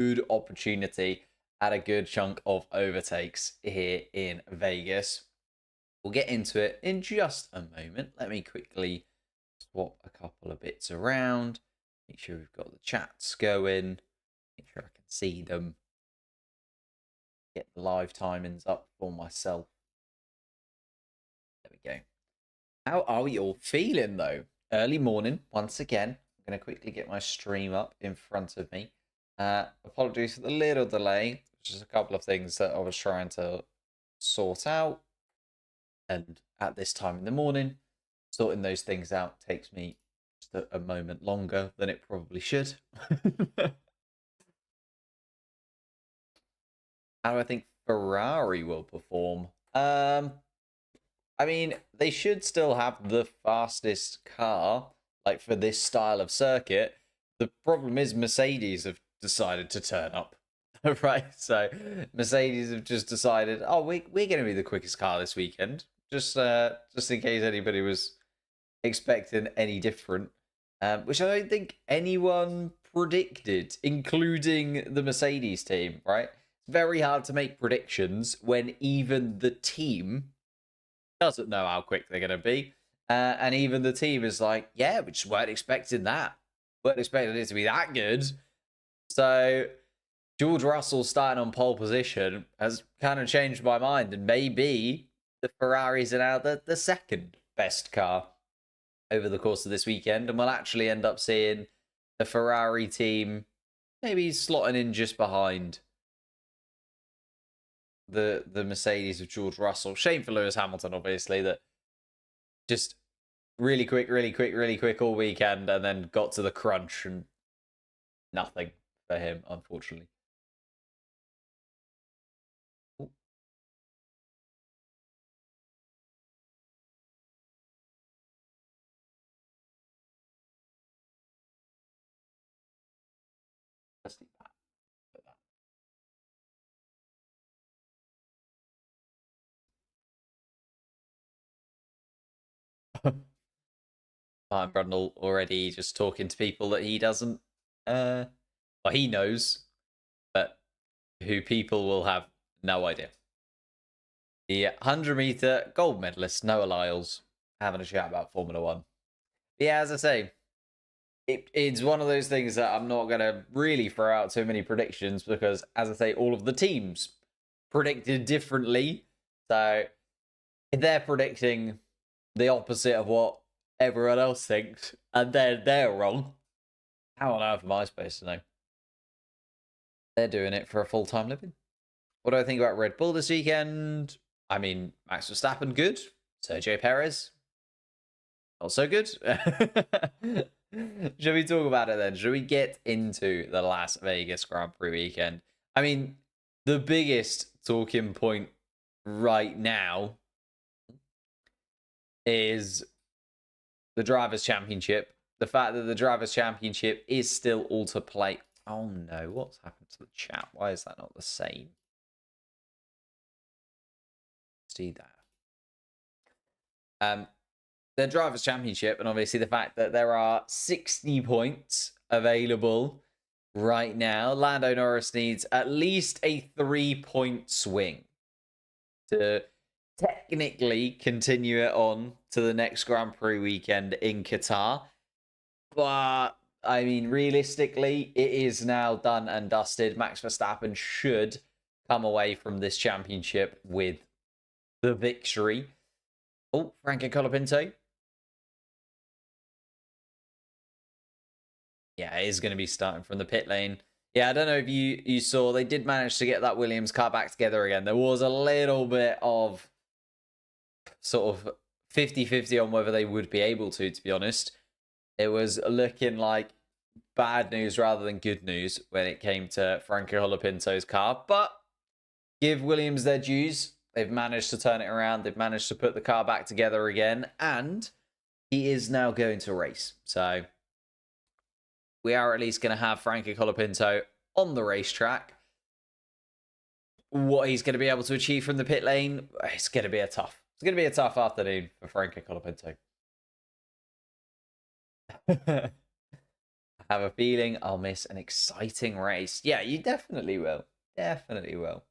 good opportunity at a good chunk of overtakes here in Vegas. We'll get into it in just a moment. Let me quickly swap a couple of bits around. Make sure we've got the chats going. Make sure I can see them. Get the live timings up for myself. There we go. How are we all feeling though? Early morning, once again. I'm going to quickly get my stream up in front of me. Apologies for the little delay. Just a couple of things that I was trying to sort out. And at this time in the morning, sorting those things out takes me just a moment longer than it probably should. How do I think Ferrari will perform? I mean, they should still have the fastest car, like for this style of circuit. The problem is Mercedes have decided to turn up, right? So Mercedes have just decided, oh, we're going to be the quickest car this weekend, just in case anybody was expecting any different, which I don't think anyone predicted, including the Mercedes team, right? It's very hard to make predictions when even the team doesn't know how quick they're going to be. And even the team is like, yeah, we just weren't expecting that. Weren't expecting it to be that good. So George Russell starting on pole position has kind of changed my mind. And maybe the Ferraris are now the second best car over the course of this weekend. And we'll actually end up seeing the Ferrari team maybe slotting in just behind the Mercedes of George Russell. Shame for Lewis Hamilton, obviously, that just really quick all weekend and then got to the crunch and nothing for him, unfortunately. Ooh. Martin Brundle already just talking to people that he doesn't, well, he knows, but who people will have no idea. The 100-meter gold medalist Noah Lyles having a chat about Formula One. Yeah, as I say, it's one of those things that I'm not going to really throw out too many predictions because, as I say, all of the teams predicted differently. So if they're predicting the opposite of what everyone else thinks and they're wrong, how on earth am I supposed to know? They're doing it for a full-time living. What do I think about Red Bull this weekend? I mean, Max Verstappen, good. Sergio Perez, not so good. Should we talk about it then? Should we get into the Las Vegas Grand Prix weekend? I mean, the biggest talking point right now is the Drivers' Championship. The fact that the Drivers' Championship is still all to play. Oh no, what's happened to the chat? Why is that not the same? See that. The Drivers' Championship, and obviously the fact that there are 60 points available right now. Lando Norris needs at least a 3-point swing to technically continue it on to the next Grand Prix weekend in Qatar. But, I mean, realistically, it is now done and dusted. Max Verstappen should come away from this championship with the victory. Oh, Franco Colapinto. Yeah, it is going to be starting from the pit lane. Yeah, I don't know if you saw, they did manage to get that Williams car back together again. There was a little bit of sort of 50-50 on whether they would be able to be honest. It was looking like bad news rather than good news when it came to Franco Colapinto's car. But give Williams their dues. They've managed to turn it around. They've managed to put the car back together again. And he is now going to race. So we are at least going to have Franco Colapinto on the racetrack. What he's going to be able to achieve from the pit lane, it's going to be a tough afternoon for Franco Colapinto. have a feeling I'll miss an exciting race. Yeah, you definitely will. Definitely will.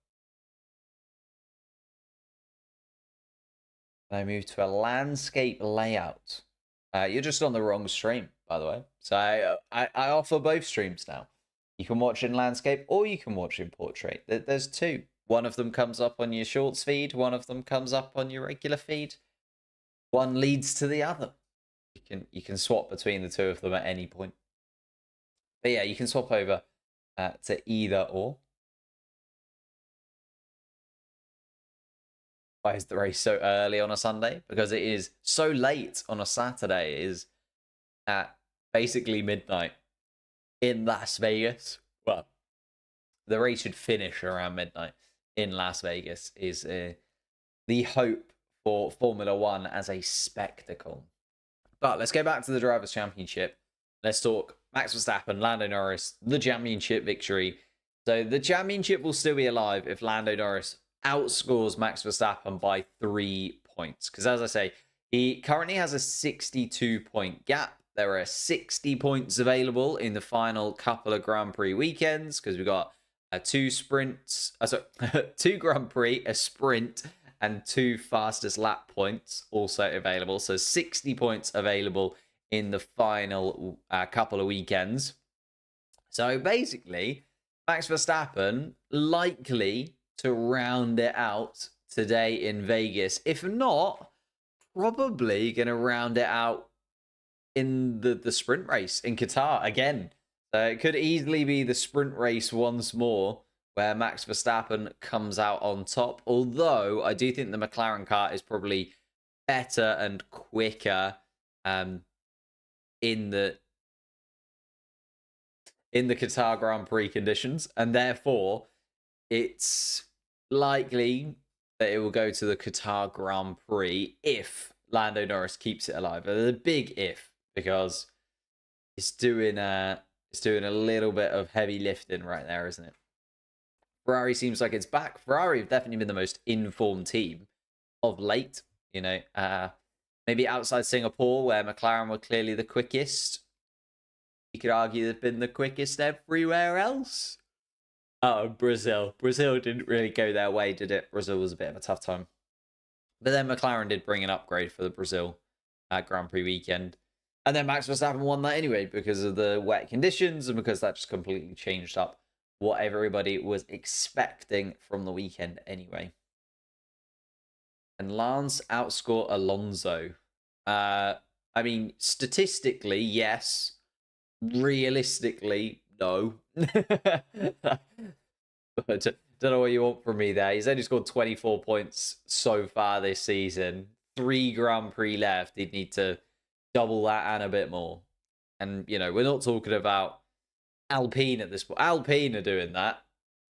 I move to a landscape layout. You're just on the wrong stream, by the way. So I offer both streams now. You can watch in landscape or you can watch in portrait. There's two. One of them comes up on your shorts feed. One of them comes up on your regular feed. One leads to the other. You can swap between the two of them at any point. But yeah, you can swap over to either or. Why is the race so early on a Sunday? Because it is so late on a Saturday. It is at basically midnight in Las Vegas. Well, the race should finish around midnight in Las Vegas is the hope for Formula One as a spectacle. But let's go back to the Drivers' Championship. Let's talk Max Verstappen, Lando Norris, the championship victory. So the championship will still be alive if Lando Norris outscores Max Verstappen by 3 points. Because as I say, he currently has a 62-point gap. There are 60 points available in the final couple of Grand Prix weekends because we've got two Grand Prix, a sprint, and 2 fastest lap points also available. So 60 points available in the final couple of weekends. So basically, Max Verstappen likely to round it out today in Vegas. If not, probably going to round it out in the sprint race in Qatar again. So it could easily be the sprint race once more where Max Verstappen comes out on top. Although I do think the McLaren car is probably better and quicker in the Qatar Grand Prix conditions, and therefore it's likely that it will go to the Qatar Grand Prix if Lando Norris keeps it alive. A big if, because it's doing a little bit of heavy lifting right there, isn't it? Ferrari seems like it's back. Ferrari have definitely been the most informed team of late. You know, maybe outside Singapore, where McLaren were clearly the quickest. You could argue they've been the quickest everywhere else. Oh, Brazil. Brazil didn't really go their way, did it? Brazil was a bit of a tough time. But then McLaren did bring an upgrade for the Brazil Grand Prix weekend. And then Max Verstappen won that anyway because of the wet conditions and because that just completely changed up what everybody was expecting from the weekend anyway. And Lance outscored Alonso. I mean, statistically, yes. Realistically, no. But don't know what you want from me there. He's only scored 24 points so far this season. 3 Grand Prix left. He'd need to double that and a bit more. And, you know, we're not talking about Alpine at this point. Alpine are doing that.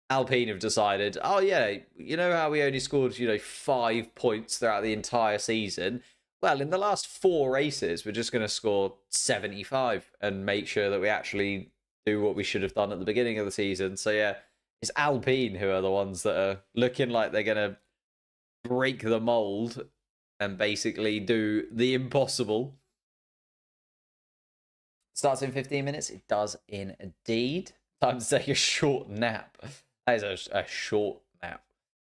Alpine have decided, oh, yeah, you know how we only scored, 5 points throughout the entire season? Well, in the last 4 races, we're just going to score 75 and make sure that we actually do what we should have done at the beginning of the season. So, yeah, it's Alpine who are the ones that are looking like they're going to break the mold and basically do the impossible. Starts in 15 minutes. It does indeed. Time to take a short nap. That is a short nap,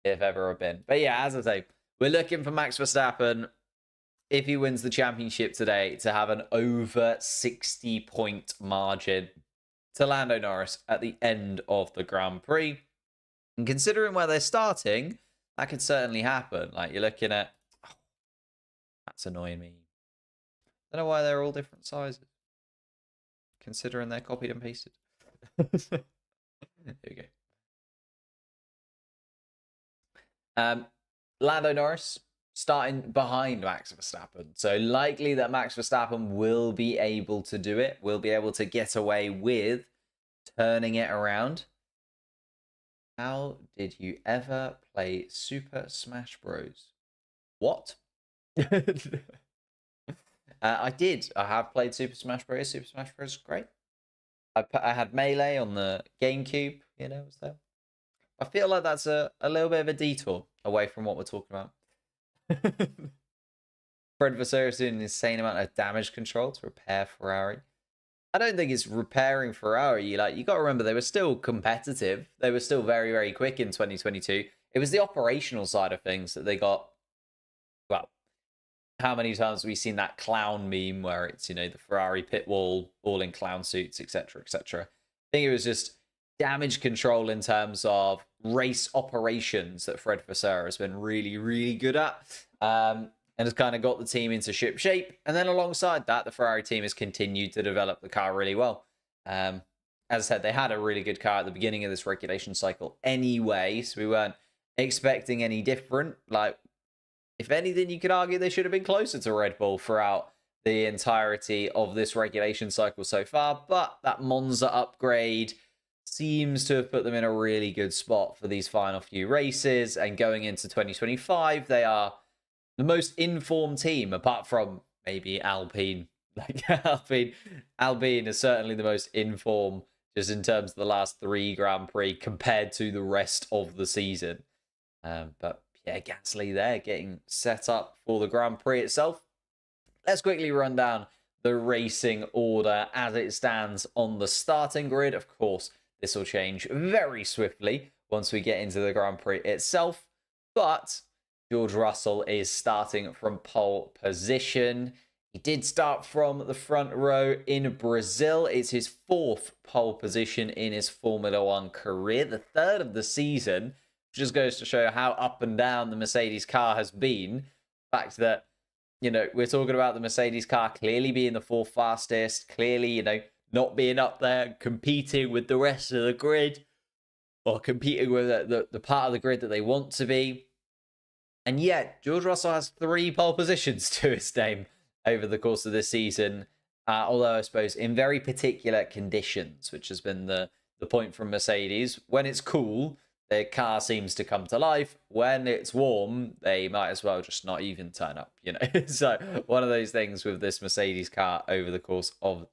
if ever been. But yeah, as I say, we're looking for Max Verstappen, if he wins the championship today, to have an over 60-point margin to Lando Norris at the end of the Grand Prix. And considering where they're starting, that could certainly happen. Like, you're looking at... Oh, that's annoying me. I don't know why they're all different sizes. Considering they're copied and pasted. There we go. Lando Norris starting behind Max Verstappen. So likely that Max Verstappen will be able to do it. Will be able to get away with turning it around. How did you ever play Super Smash Bros? What? I did. I have played Super Smash Bros. Super Smash Bros. Is great. I had Melee on the GameCube. Was there? I feel like that's a little bit of a detour away from what we're talking about. Fred Vasseur is doing an insane amount of damage control to repair Ferrari. I don't think it's repairing Ferrari. Like, you got to remember, they were still competitive. They were still very, very quick in 2022. It was the operational side of things that they got. Well, how many times have we seen that clown meme where it's, the Ferrari pit wall, all in clown suits, etc., etc. I think it was just damage control in terms of race operations that Fred Vasseur has been really, really good at. And has kind of got the team into ship shape. And then alongside that, the Ferrari team has continued to develop the car really well. As I said, they had a really good car at the beginning of this regulation cycle anyway, so we weren't expecting any different. Like, if anything, you could argue they should have been closer to Red Bull throughout the entirety of this regulation cycle so far. But that Monza upgrade seems to have put them in a really good spot for these final few races. And going into 2025, they are the most informed team, apart from maybe Alpine. Like, Alpine is certainly the most informed, just in terms of the last 3 Grand Prix compared to the rest of the season. But yeah, Gasly there getting set up for the Grand Prix itself. Let's quickly run down the racing order as it stands on the starting grid. Of course, this will change very swiftly once we get into the Grand Prix itself. But George Russell is starting from pole position. He did start from the front row in Brazil. It's his 4th pole position in his Formula One career, the 3rd of the season, which just goes to show how up and down the Mercedes car has been. The fact that, we're talking about the Mercedes car clearly being the 4th fastest, clearly, not being up there competing with the rest of the grid, or competing with the part of the grid that they want to be. And yet, George Russell has 3 pole positions to his name over the course of this season. Although, I suppose, in very particular conditions, which has been the point from Mercedes. When it's cool, their car seems to come to life. When it's warm, they might as well just not even turn up, So, one of those things with this Mercedes car over the course of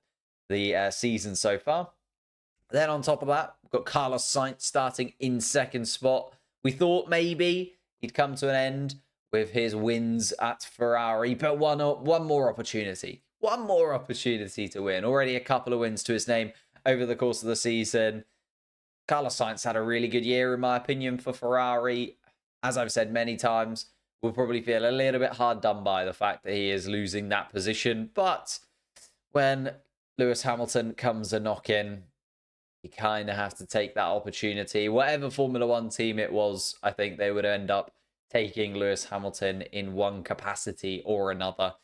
the season so far. Then on top of that, we've got Carlos Sainz starting in 2nd spot. We thought maybe he'd come to an end with his wins at Ferrari, but one more opportunity. One more opportunity to win. Already a couple of wins to his name over the course of the season. Carlos Sainz had a really good year, in my opinion, for Ferrari. As I've said many times, we'll probably feel a little bit hard done by the fact that he is losing that position. But when Lewis Hamilton comes a knock-in, you kind of have to take that opportunity. Whatever Formula One team it was, I think they would end up taking Lewis Hamilton in one capacity or another,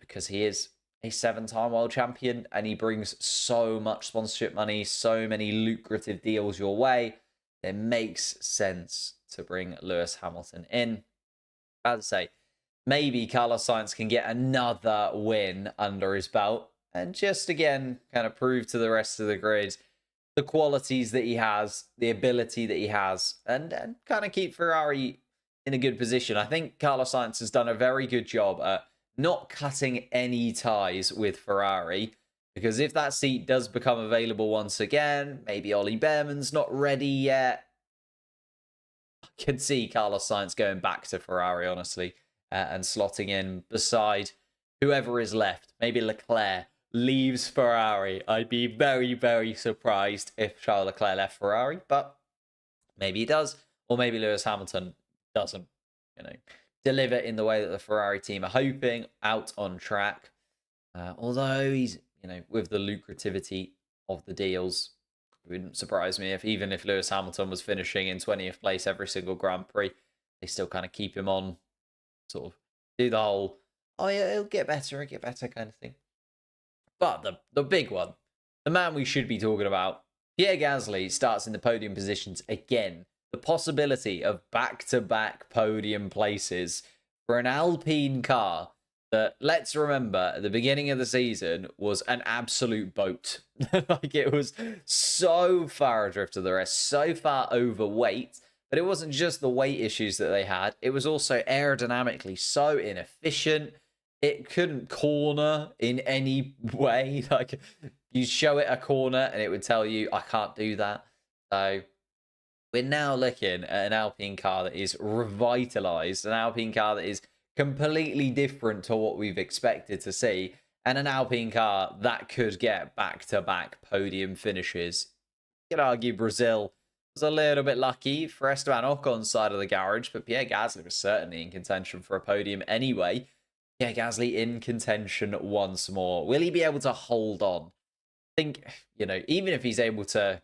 because he is a 7-time world champion and he brings so much sponsorship money, so many lucrative deals your way. It makes sense to bring Lewis Hamilton in. As I say, maybe Carlos Sainz can get another win under his belt and just again kind of prove to the rest of the grid the qualities that he has, the ability that he has, and kind of keep Ferrari in a good position. I think Carlos Sainz has done a very good job at not cutting any ties with Ferrari, because if that seat does become available once again, maybe Ollie Behrman's not ready yet, I could see Carlos Sainz going back to Ferrari, honestly, and slotting in beside whoever is left. Maybe Leclerc leaves Ferrari. I'd be very, very surprised if Charles Leclerc left Ferrari, but maybe he does, or maybe Lewis Hamilton doesn't, deliver in the way that the Ferrari team are hoping, out on track. Although he's, with the lucrativity of the deals, it wouldn't surprise me if even if Lewis Hamilton was finishing in 20th place every single Grand Prix, they still kind of keep him on, sort of do the whole, oh yeah, it'll get better kind of thing. But the big one, the man we should be talking about, Pierre Gasly starts in the podium positions again. The possibility of back-to-back podium places for an Alpine car that, let's remember, at the beginning of the season was an absolute boat. Like, it was so far adrift of the rest, so far overweight. But it wasn't just the weight issues that they had. It was also aerodynamically so inefficient. It couldn't corner in any way. Like, you show it a corner and it would tell you, I can't do that. So we're now looking at an Alpine car that is revitalized, an Alpine car that is completely different to what we've expected to see. and an Alpine car that could get back-to-back podium finishes. You could argue Brazil was a little bit lucky for Esteban Ocon's side of the garage, but Pierre Gasly was certainly in contention for a podium anyway. Pierre Gasly in contention once more. Will he be able to hold on? I think, even if he's able to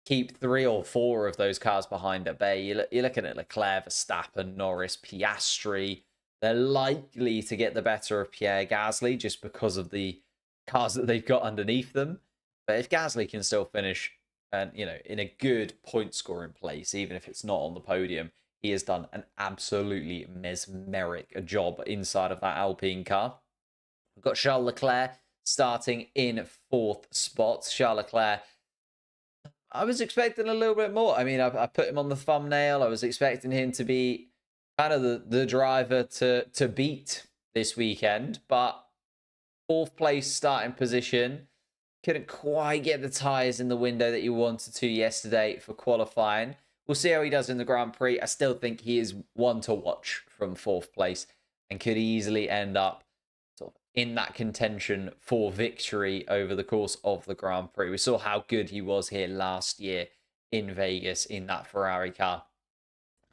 keep 3 or 4 of those cars behind at bay, you're looking at Leclerc, Verstappen, Norris, Piastri. They're likely to get the better of Pierre Gasly just because of the cars that they've got underneath them. But if Gasly can still finish and in a good point scoring place, even if it's not on the podium, he has done an absolutely mesmeric job inside of that Alpine car. We've got Charles Leclerc starting in 4th spot. Charles Leclerc, I was expecting a little bit more. I mean, I put him on the thumbnail. I was expecting him to be kind of the driver to beat this weekend, but 4th place starting position. Couldn't quite get the tyres in the window that you wanted to yesterday for qualifying. We'll see how he does in the Grand Prix. I still think he is one to watch from 4th place and could easily end up sort of in that contention for victory over the course of the Grand Prix. We saw how good he was here last year in Vegas in that Ferrari car.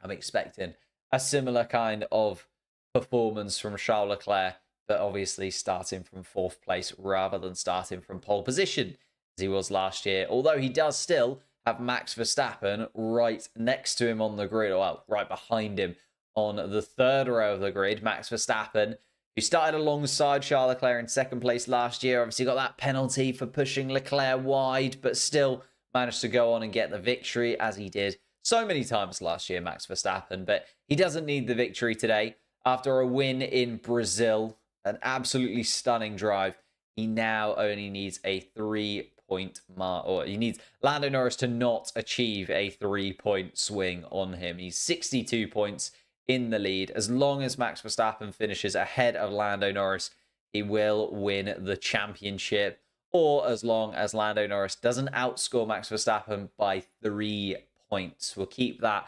I'm expecting a similar kind of performance from Charles Leclerc, but obviously starting from 4th place rather than starting from pole position as he was last year. Although he does still have Max Verstappen right next to him on the grid, well, right behind him on the 3rd row of the grid. Max Verstappen, who started alongside Charles Leclerc in 2nd place last year, obviously got that penalty for pushing Leclerc wide, but still managed to go on and get the victory as he did so many times last year, Max Verstappen. But he doesn't need the victory today. After a win in Brazil, an absolutely stunning drive, he now only needs a 3-point mark, or he needs Lando Norris to not achieve a 3-point swing on him. He's 62 points in the lead. As long as Max Verstappen finishes ahead of Lando Norris, he will win the championship. Or as long as Lando Norris doesn't outscore Max Verstappen by 3 points. We'll keep that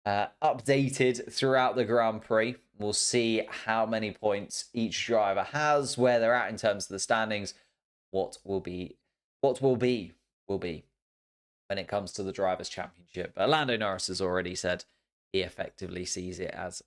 updated throughout the Grand Prix. We'll see how many points each driver has, where they're at in terms of the standings, what will be when it comes to the Drivers' Championship. But Lando Norris has already said he effectively sees it as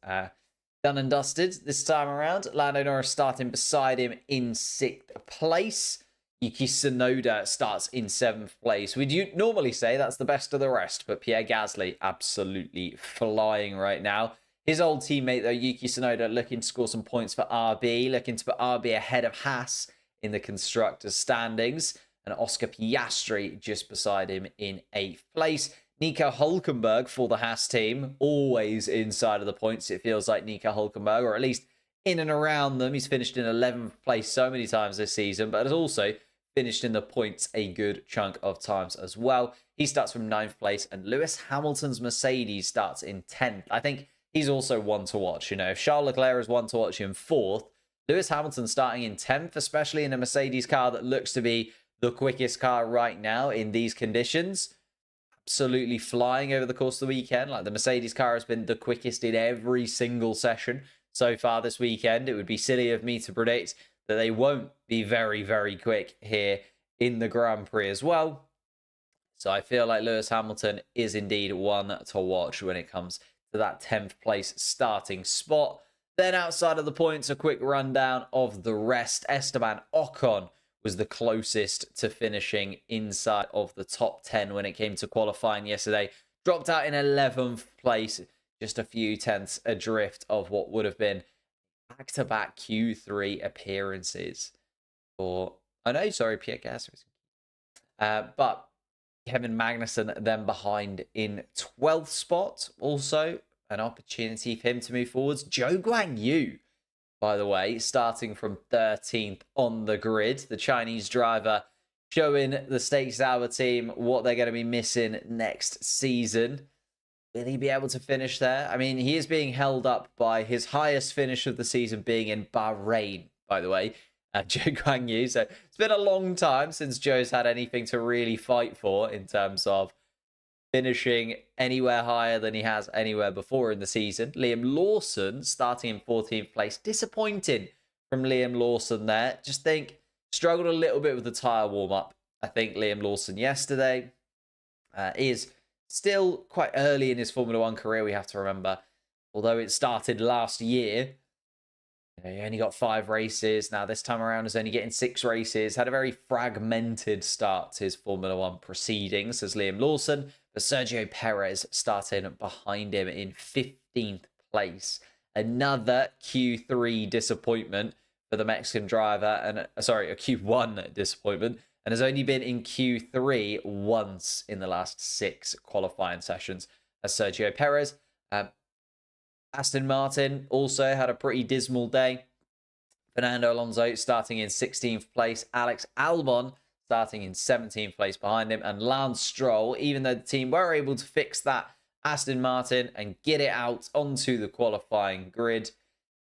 done and dusted this time around. Lando Norris starting beside him in 6th place. Yuki Tsunoda starts in 7th place. We'd normally say that's the best of the rest, but Pierre Gasly absolutely flying right now. His old teammate, though, Yuki Tsunoda, looking to score some points for RB, looking to put RB ahead of Haas in the constructors' standings, and Oscar Piastri just beside him in 8th place. Nico Hülkenberg for the Haas team, always inside of the points, it feels like Nico Hülkenberg, or at least in and around them. He's finished in 11th place so many times this season, but has also finished in the points a good chunk of times as well. He starts from 9th place, and Lewis Hamilton's Mercedes starts in 10th. I think he's also one to watch. If Charles Leclerc is one to watch in 4th, Lewis Hamilton starting in 10th, especially in a Mercedes car that looks to be the quickest car right now in these conditions. Absolutely flying over the course of the weekend. Like, the Mercedes car has been the quickest in every single session so far this weekend. It would be silly of me to predict that they won't be very, very quick here in the Grand Prix as well. So I feel like Lewis Hamilton is indeed one to watch when it comes to that 10th place starting spot. Then outside of the points, a quick rundown of the rest. Esteban Ocon was the closest to finishing inside of the top 10 when it came to qualifying yesterday. Dropped out in 11th place, just a few tenths adrift of what would have been back-to-back Q3 appearances for, Pierre Gasly. But Kevin Magnussen then behind in 12th spot. Also, an opportunity for him to move forwards. Zhou Guanyu, by the way, starting from 13th on the grid. The Chinese driver showing the Stakes Hour team what they're going to be missing next season. Will he be able to finish there? I mean, he is being held up by his highest finish of the season being in Bahrain, by the way, Zhou Guanyu. So it's been a long time since Zhou's had anything to really fight for in terms of finishing anywhere higher than he has anywhere before in the season. Liam Lawson starting in 14th place. Disappointing from Liam Lawson there. Just think, struggled a little bit with the tyre warm-up. I think Liam Lawson yesterday is still quite early in his Formula One career, we have to remember. Although it started last year, he only got 5 races. Now, this time around, is only getting 6 races. Had a very fragmented start to his Formula One proceedings as Liam Lawson. But Sergio Perez starting behind him in 15th place. Another Q3 disappointment for the Mexican driver. And a Q1 disappointment. And has only been in Q3 once in the last 6 qualifying sessions as Sergio Perez. Aston Martin also had a pretty dismal day. Fernando Alonso starting in 16th place. Alex Albon starting in 17th place behind him. And Lance Stroll, even though the team were able to fix that Aston Martin and get it out onto the qualifying grid,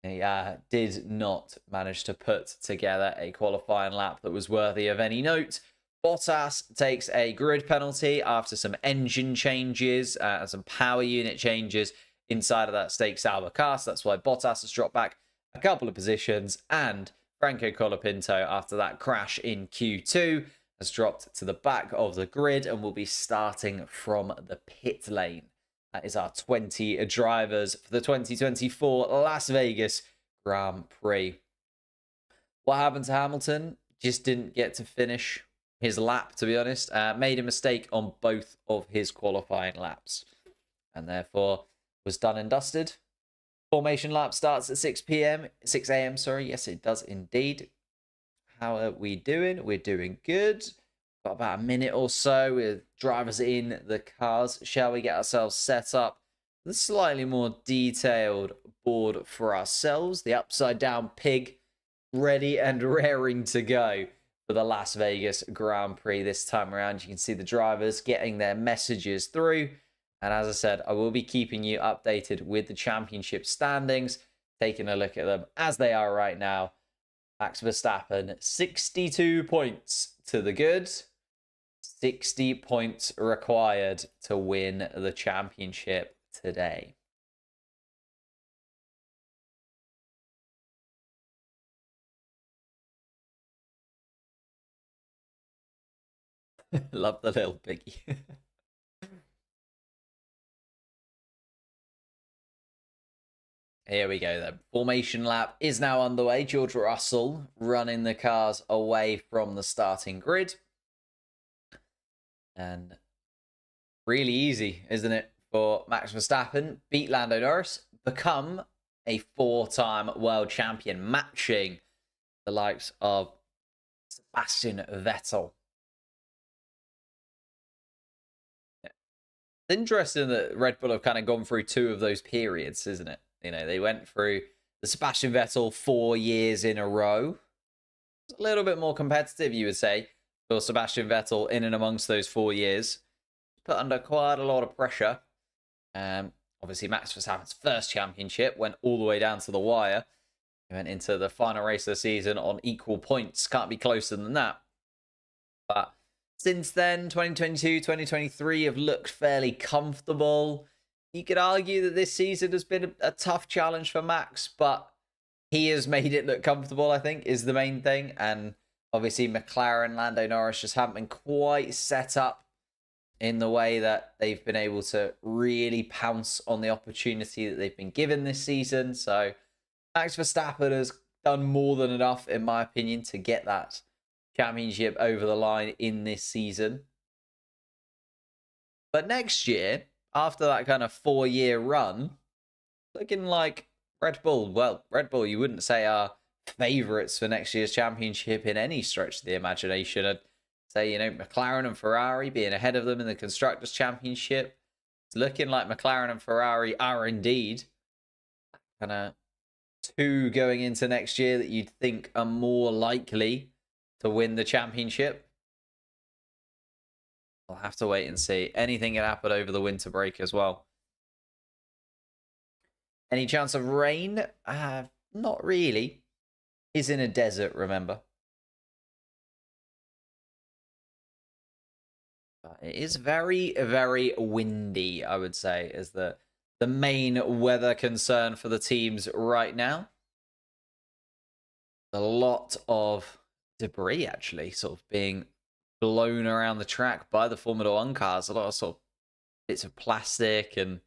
he did not manage to put together a qualifying lap that was worthy of any note. Bottas takes a grid penalty after some engine changes and some power unit changes inside of that Stake Sauber car. So that's why Bottas has dropped back a couple of positions. And Franco Colapinto, after that crash in Q2, has dropped to the back of the grid and will be starting from the pit lane. That is our 20 drivers for the 2024 Las Vegas Grand Prix. What happened to Hamilton? Just didn't get to finish his lap, to be honest. Made a mistake on both of his qualifying laps. And therefore was done and dusted. Formation lap starts at 6 a.m. Sorry, yes, it does indeed. How are we doing? We're doing good. Got about a minute or so with drivers in the cars. Shall we get ourselves set up with a slightly more detailed board for ourselves? The upside down pig ready and raring to go for the Las Vegas Grand Prix this time around. You can see the drivers getting their messages through. And as I said, I will be keeping you updated with the championship standings, taking a look at them as they are right now. Max Verstappen, 62 points to the good. 60 points required to win the championship today. Love the little piggy. Here we go then. Formation lap is now underway. George Russell running the cars away from the starting grid. And really easy, isn't it, for Max Verstappen? Beat Lando Norris, become a 4-time world champion, matching the likes of Sebastian Vettel. It's interesting that Red Bull have kind of gone through 2 of those periods, isn't it? You know, they went through the Sebastian Vettel 4 years in a row. It's a little bit more competitive, you would say, for Sebastian Vettel in and amongst those 4 years. Put under quite a lot of pressure. Obviously, Max Verstappen's first championship went all the way down to the wire. He went into the final race of the season on equal points. Can't be closer than that. But since then, 2022, 2023 have looked fairly comfortable. You could argue that this season has been a tough challenge for Max, but he has made it look comfortable, I think, is the main thing. And obviously, McLaren, Lando Norris just haven't been quite set up in the way that they've been able to really pounce on the opportunity that they've been given this season. So Max Verstappen has done more than enough, in my opinion, to get that championship over the line in this season. But next year, after that kind of 4-year run, looking like Red Bull, well, Red Bull, you wouldn't say are favourites for next year's championship in any stretch of the imagination. I'd say, you know, McLaren and Ferrari being ahead of them in the Constructors' Championship. It's looking like McLaren and Ferrari are indeed kind of 2 going into next year that you'd think are more likely to win the championship. I'll have to wait and see. Anything can happen over the winter break as well. Any chance of rain? Not really. Is in a desert, remember. But it is very, very windy, I would say, is the main weather concern for the teams right now. a lot of debris actually sort of being blown around the track by the Formula One cars. A lot of sort of bits of plastic and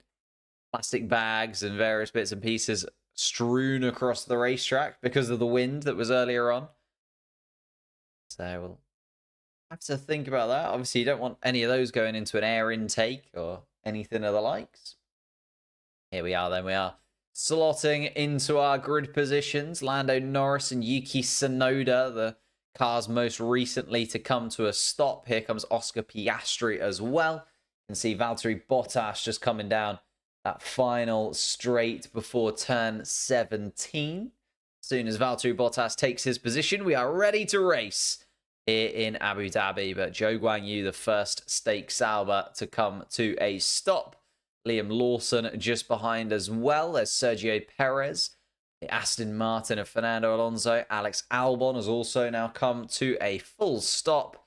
plastic bags and various bits and pieces strewn across the racetrack because of the wind that was earlier on. So we'll have to think about that. Obviously, you don't want any of those going into an air intake or anything of the likes. Here we are then. We are slotting into our grid positions. Lando Norris and Yuki Tsunoda, the cars most recently to come to a stop. Here comes Oscar Piastri as well. You can see Valtteri Bottas just coming down that final straight before turn 17. As soon as Valtteri Bottas takes his position, we are ready to race here in Abu Dhabi. But Zhou Guanyu, the first stake Sauber to come to a stop. Liam Lawson just behind as well. There's Sergio Perez. The Aston Martin of Fernando Alonso. Alex Albon has also now come to a full stop.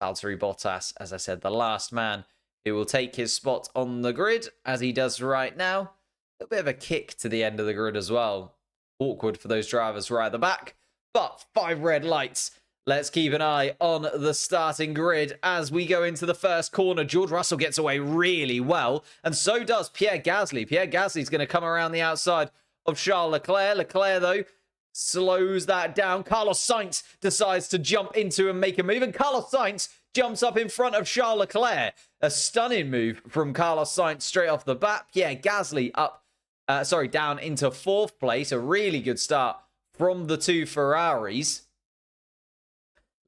Valtteri Bottas, as I said, the last man who will take his spot on the grid, as he does right now. A little bit of a kick to the end of the grid as well. Awkward for those drivers right at the back. But 5 red lights. Let's keep an eye on the starting grid as we go into the first corner. George Russell gets away really well, and so does Pierre Gasly. Pierre Gasly's going to come around the outside of Charles Leclerc. Leclerc, though, slows that down. Carlos Sainz decides to jump into and make a move, and Carlos Sainz jumps up in front of Charles Leclerc. A stunning move from Carlos Sainz straight off the bat. Pierre Gasly down into 4th place. A really good start from the 2 Ferraris.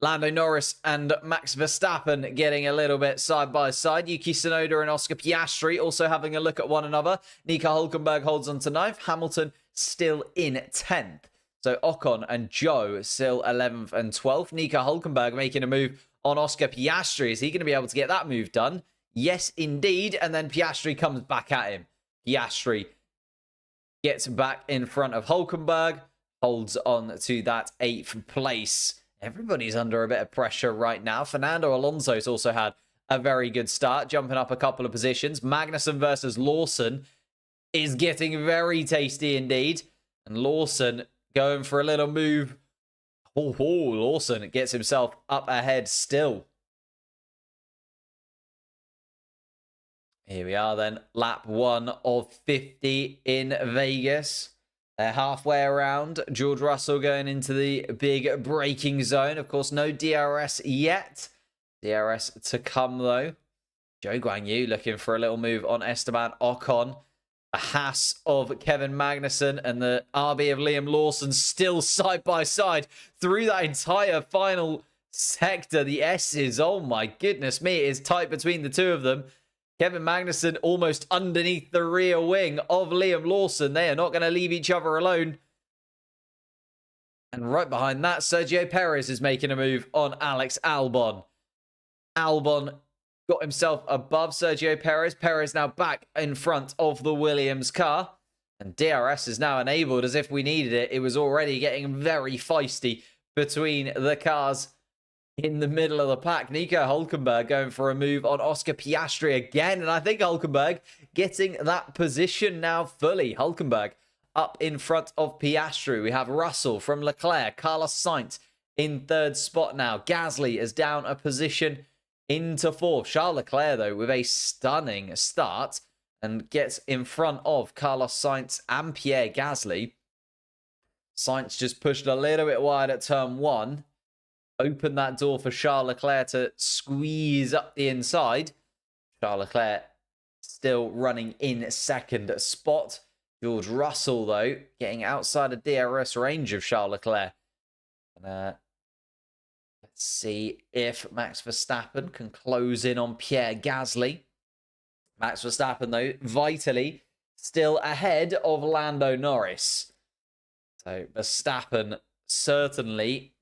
Lando Norris and Max Verstappen getting a little bit side by side. Yuki Tsunoda and Oscar Piastri also having a look at one another. Nico Hülkenberg holds on to 9th. Hamilton still in 10th. So Ocon and Zhou still 11th and 12th. Nico Hülkenberg making a move on Oscar Piastri. Is he going to be able to get that move done? Yes, indeed. And then Piastri comes back at him. Piastri gets back in front of Hülkenberg. Holds on to that 8th place. Everybody's under a bit of pressure right now. Fernando Alonso's also had a very good start, jumping up a couple of positions. Magnussen versus Lawson is getting very tasty indeed. And Lawson going for a little move. Lawson gets himself up ahead still. Here we are then. Lap 1 of 50 in Vegas. They're halfway around. George Russell going into the big braking zone. Of course, no DRS yet. DRS to come, though. Zhou Guanyu looking for a little move on Esteban Ocon. The Haas of Kevin Magnussen and the RB of Liam Lawson still side by side through that entire final sector. The S's, oh my goodness me, it is tight between the two of them. Kevin Magnussen almost underneath the rear wing of Liam Lawson. They are not going to leave each other alone. And right behind that, Sergio Perez is making a move on Alex Albon. Albon got himself above Sergio Perez. Perez now back in front of the Williams car. And DRS is now enabled as if we needed it. It was already getting very feisty between the cars in the middle of the pack. Nico Hülkenberg going for a move on Oscar Piastri again. And I think Hülkenberg getting that position now fully. Hülkenberg up in front of Piastri. We have Russell from Leclerc. Carlos Sainz in 3rd spot now. Gasly is down a position into 4th. Charles Leclerc, though, with a stunning start and gets in front of Carlos Sainz and Pierre Gasly. Sainz just pushed a little bit wide at turn 1. Open that door for Charles Leclerc to squeeze up the inside. Charles Leclerc still running in 2nd spot. George Russell, though, getting outside of DRS range of Charles Leclerc. Let's see if Max Verstappen can close in on Pierre Gasly. Max Verstappen, though, vitally still ahead of Lando Norris. So Verstappen certainly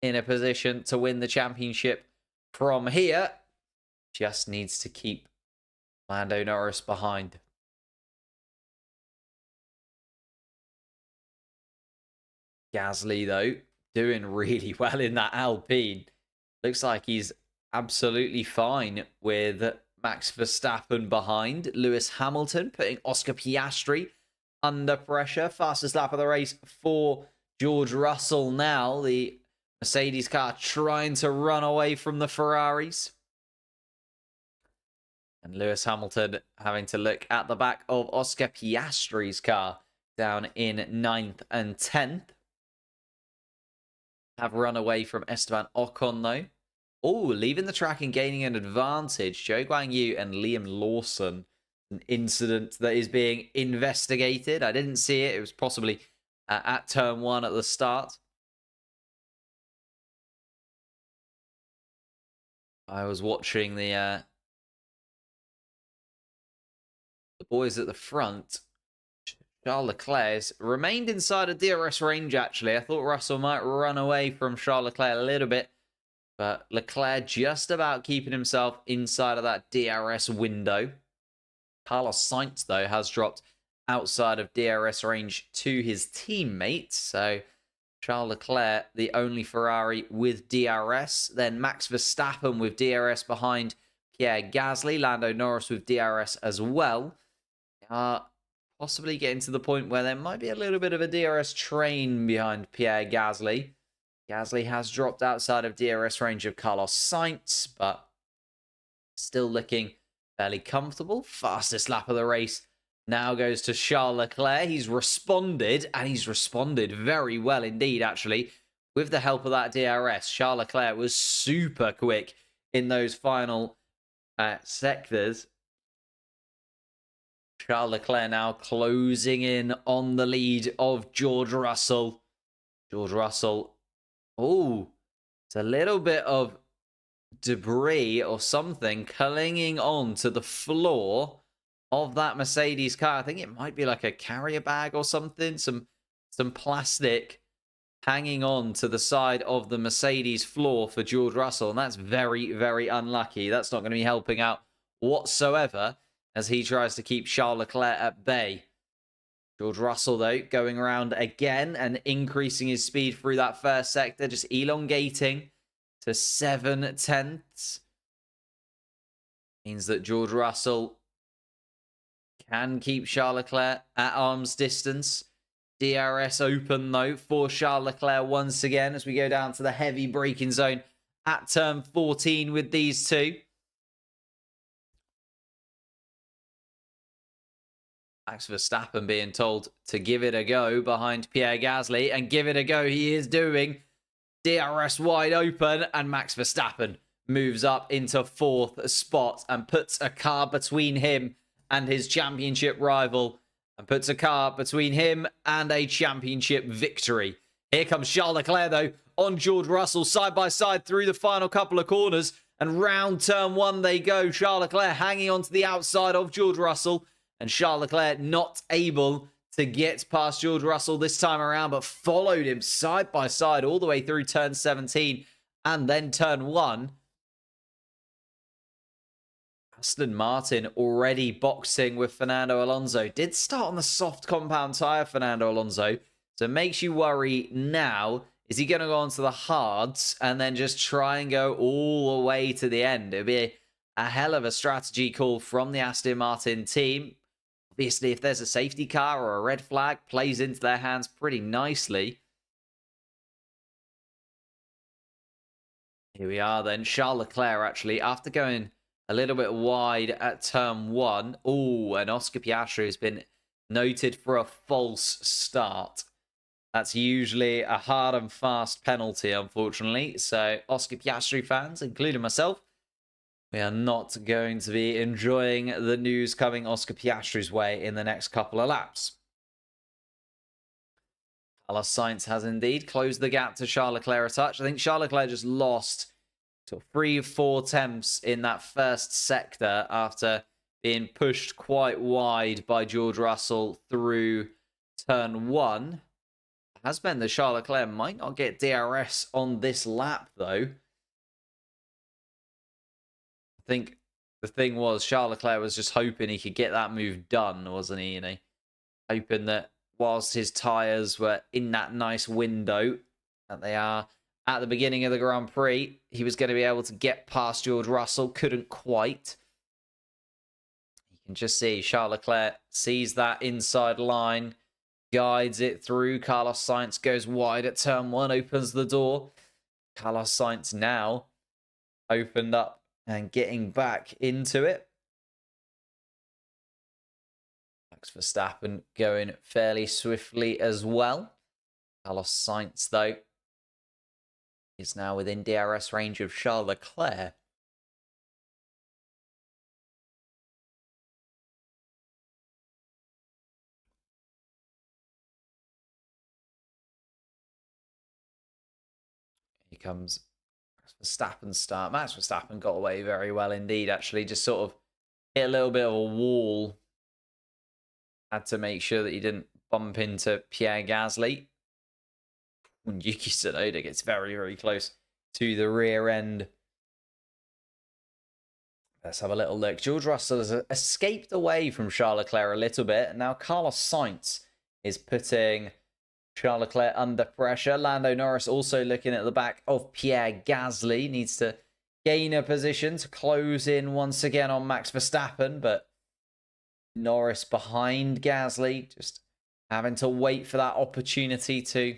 in a position to win the championship from here. Just needs to keep Lando Norris behind. Gasly, though, doing really well in that Alpine. Looks like he's absolutely fine with Max Verstappen behind. Lewis Hamilton putting Oscar Piastri under pressure. Fastest lap of the race for George Russell now, the Mercedes car, trying to run away from the Ferraris. And Lewis Hamilton having to look at the back of Oscar Piastri's car down in 9th and 10th. Have run away from Esteban Ocon, though. Oh, leaving the track and gaining an advantage. Zhou Guanyu and Liam Lawson. An incident that is being investigated. I didn't see it. It was possibly at turn 1 at the start. I was watching the boys at the front. Charles Leclerc remained inside a DRS range, actually. I thought Russell might run away from Charles Leclerc a little bit. But Leclerc just about keeping himself inside of that DRS window. Carlos Sainz, though, has dropped outside of DRS range to his teammate. So Charles Leclerc, the only Ferrari with DRS. Then Max Verstappen with DRS behind Pierre Gasly. Lando Norris with DRS as well. Possibly getting to the point where there might be a little bit of a DRS train behind Pierre Gasly. Gasly has dropped outside of DRS range of Carlos Sainz, but still looking fairly comfortable. Fastest lap of the race now goes to Charles Leclerc. He's responded, and he's responded very well indeed, actually, with the help of that DRS. Charles Leclerc was super quick in those final sectors. Charles Leclerc now closing in on the lead of George Russell. George Russell. Oh, it's a little bit of debris or something clinging on to the floor of that Mercedes car. I think it might be like a carrier bag or something. Some plastic hanging on to the side of the Mercedes floor for George Russell. And that's very, very unlucky. That's not going to be helping out whatsoever as he tries to keep Charles Leclerc at bay. George Russell, though, going around again and increasing his speed through that first sector, just elongating to 7/10. Means that George Russell can keep Charles Leclerc at arm's distance. DRS open, though, for Charles Leclerc once again as we go down to the heavy braking zone at turn 14 with these two. Max Verstappen being told to give it a go behind Pierre Gasly, and give it a go he is doing. DRS wide open, and Max Verstappen moves up into 4th spot and puts a car between him and his championship rival, and puts a car between him and a championship victory. Here comes Charles Leclerc, though, on George Russell, side by side through the final couple of corners, and round turn 1 they go. Charles Leclerc hanging on to the outside of George Russell, and Charles Leclerc not able to get past George Russell this time around, but followed him side by side all the way through turn 17 and then turn 1. Aston Martin already boxing with Fernando Alonso. Did start on the soft compound tyre, Fernando Alonso. So it makes you worry now. Is he going to go on to the hards and then just try and go all the way to the end? It would be a hell of a strategy call from the Aston Martin team. Obviously, if there's a safety car or a red flag, plays into their hands pretty nicely. Here we are then. Charles Leclerc, actually, after going a little bit wide at turn 1. Oh, and Oscar Piastri has been noted for a false start. That's usually a hard and fast penalty, unfortunately. So, Oscar Piastri fans, including myself, we are not going to be enjoying the news coming Oscar Piastri's way in the next couple of laps. Carlos Sainz has indeed closed the gap to Charles Leclerc a touch. I think Charles Leclerc just lost 3 or 4 attempts in that first sector after being pushed quite wide by George Russell through turn 1. It has meant that Charles Leclerc might not get DRS on this lap, though. I think the thing was Charles Leclerc was just hoping he could get that move done, wasn't he? You know, hoping that whilst his tyres were in that nice window that they are at the beginning of the Grand Prix, he was going to be able to get past George Russell. Couldn't quite. You can just see Charles Leclerc sees that inside line, guides it through. Carlos Sainz goes wide at turn 1, opens the door. Carlos Sainz now opened up and getting back into it. Max Verstappen going fairly swiftly as well. Carlos Sainz, though, is now within DRS range of Charles Leclerc. Here comes Max Verstappen's start. Max Verstappen got away very well indeed, actually. Just sort of hit a little bit of a wall. Had to make sure that he didn't bump into Pierre Gasly. And Yuki Tsunoda gets very, very close to the rear end. Let's have a little look. George Russell has escaped away from Charles Leclerc a little bit. And now Carlos Sainz is putting Charles Leclerc under pressure. Lando Norris also looking at the back of Pierre Gasly. Needs to gain a position to close in once again on Max Verstappen. But Norris behind Gasly. Just having to wait for that opportunity to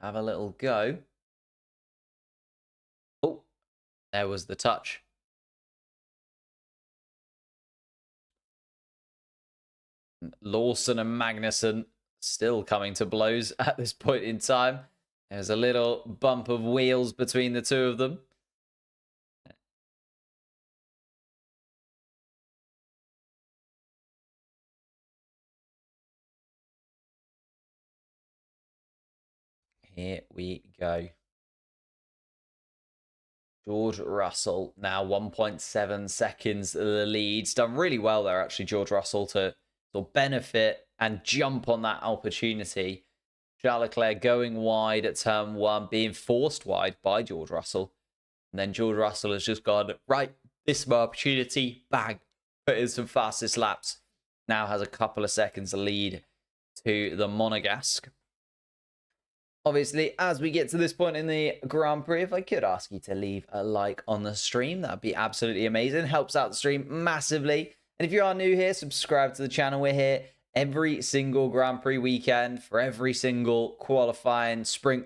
have a little go. Oh, there was the touch. Lawson and Magnussen still coming to blows at this point in time. There's a little bump of wheels between the two of them. Here we go. George Russell now 1.7 seconds the lead. He's done really well there, actually, George Russell, to sort of benefit and jump on that opportunity. Charles Leclerc going wide at turn 1, being forced wide by George Russell. And then George Russell has just gone, right, this is my opportunity, bang, put in some fastest laps. Now has a couple of seconds lead to the Monegasque. Obviously, as we get to this point in the Grand Prix, if I could ask you to leave a like on the stream, that'd be absolutely amazing. Helps out the stream massively. And if you are new here, subscribe to the channel. We're here every single Grand Prix weekend for every single qualifying, sprint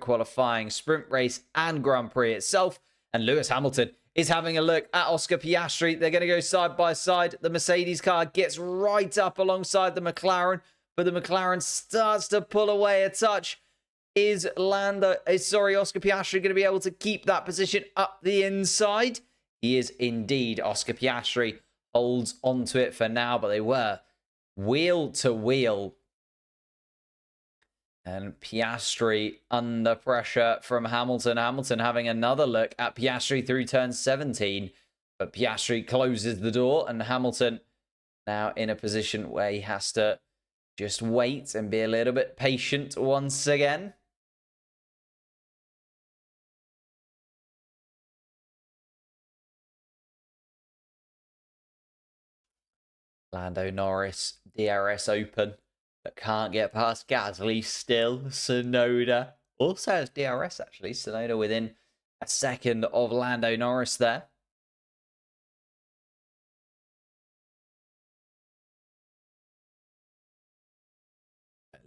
race, and Grand Prix itself. And Lewis Hamilton is having a look at Oscar Piastri. They're going to go side by side. The Mercedes car gets right up alongside the McLaren, but the McLaren starts to pull away a touch. Is Oscar Piastri going to be able to keep that position up the inside? He is indeed. Oscar Piastri holds onto it for now, but they were wheel to wheel. And Piastri under pressure from Hamilton. Hamilton having another look at Piastri through turn 17. But Piastri closes the door, and Hamilton now in a position where he has to just wait and be a little bit patient once again. Lando Norris, DRS open, but can't get past Gasly still. Tsunoda also has DRS, actually. Tsunoda within a second of Lando Norris there.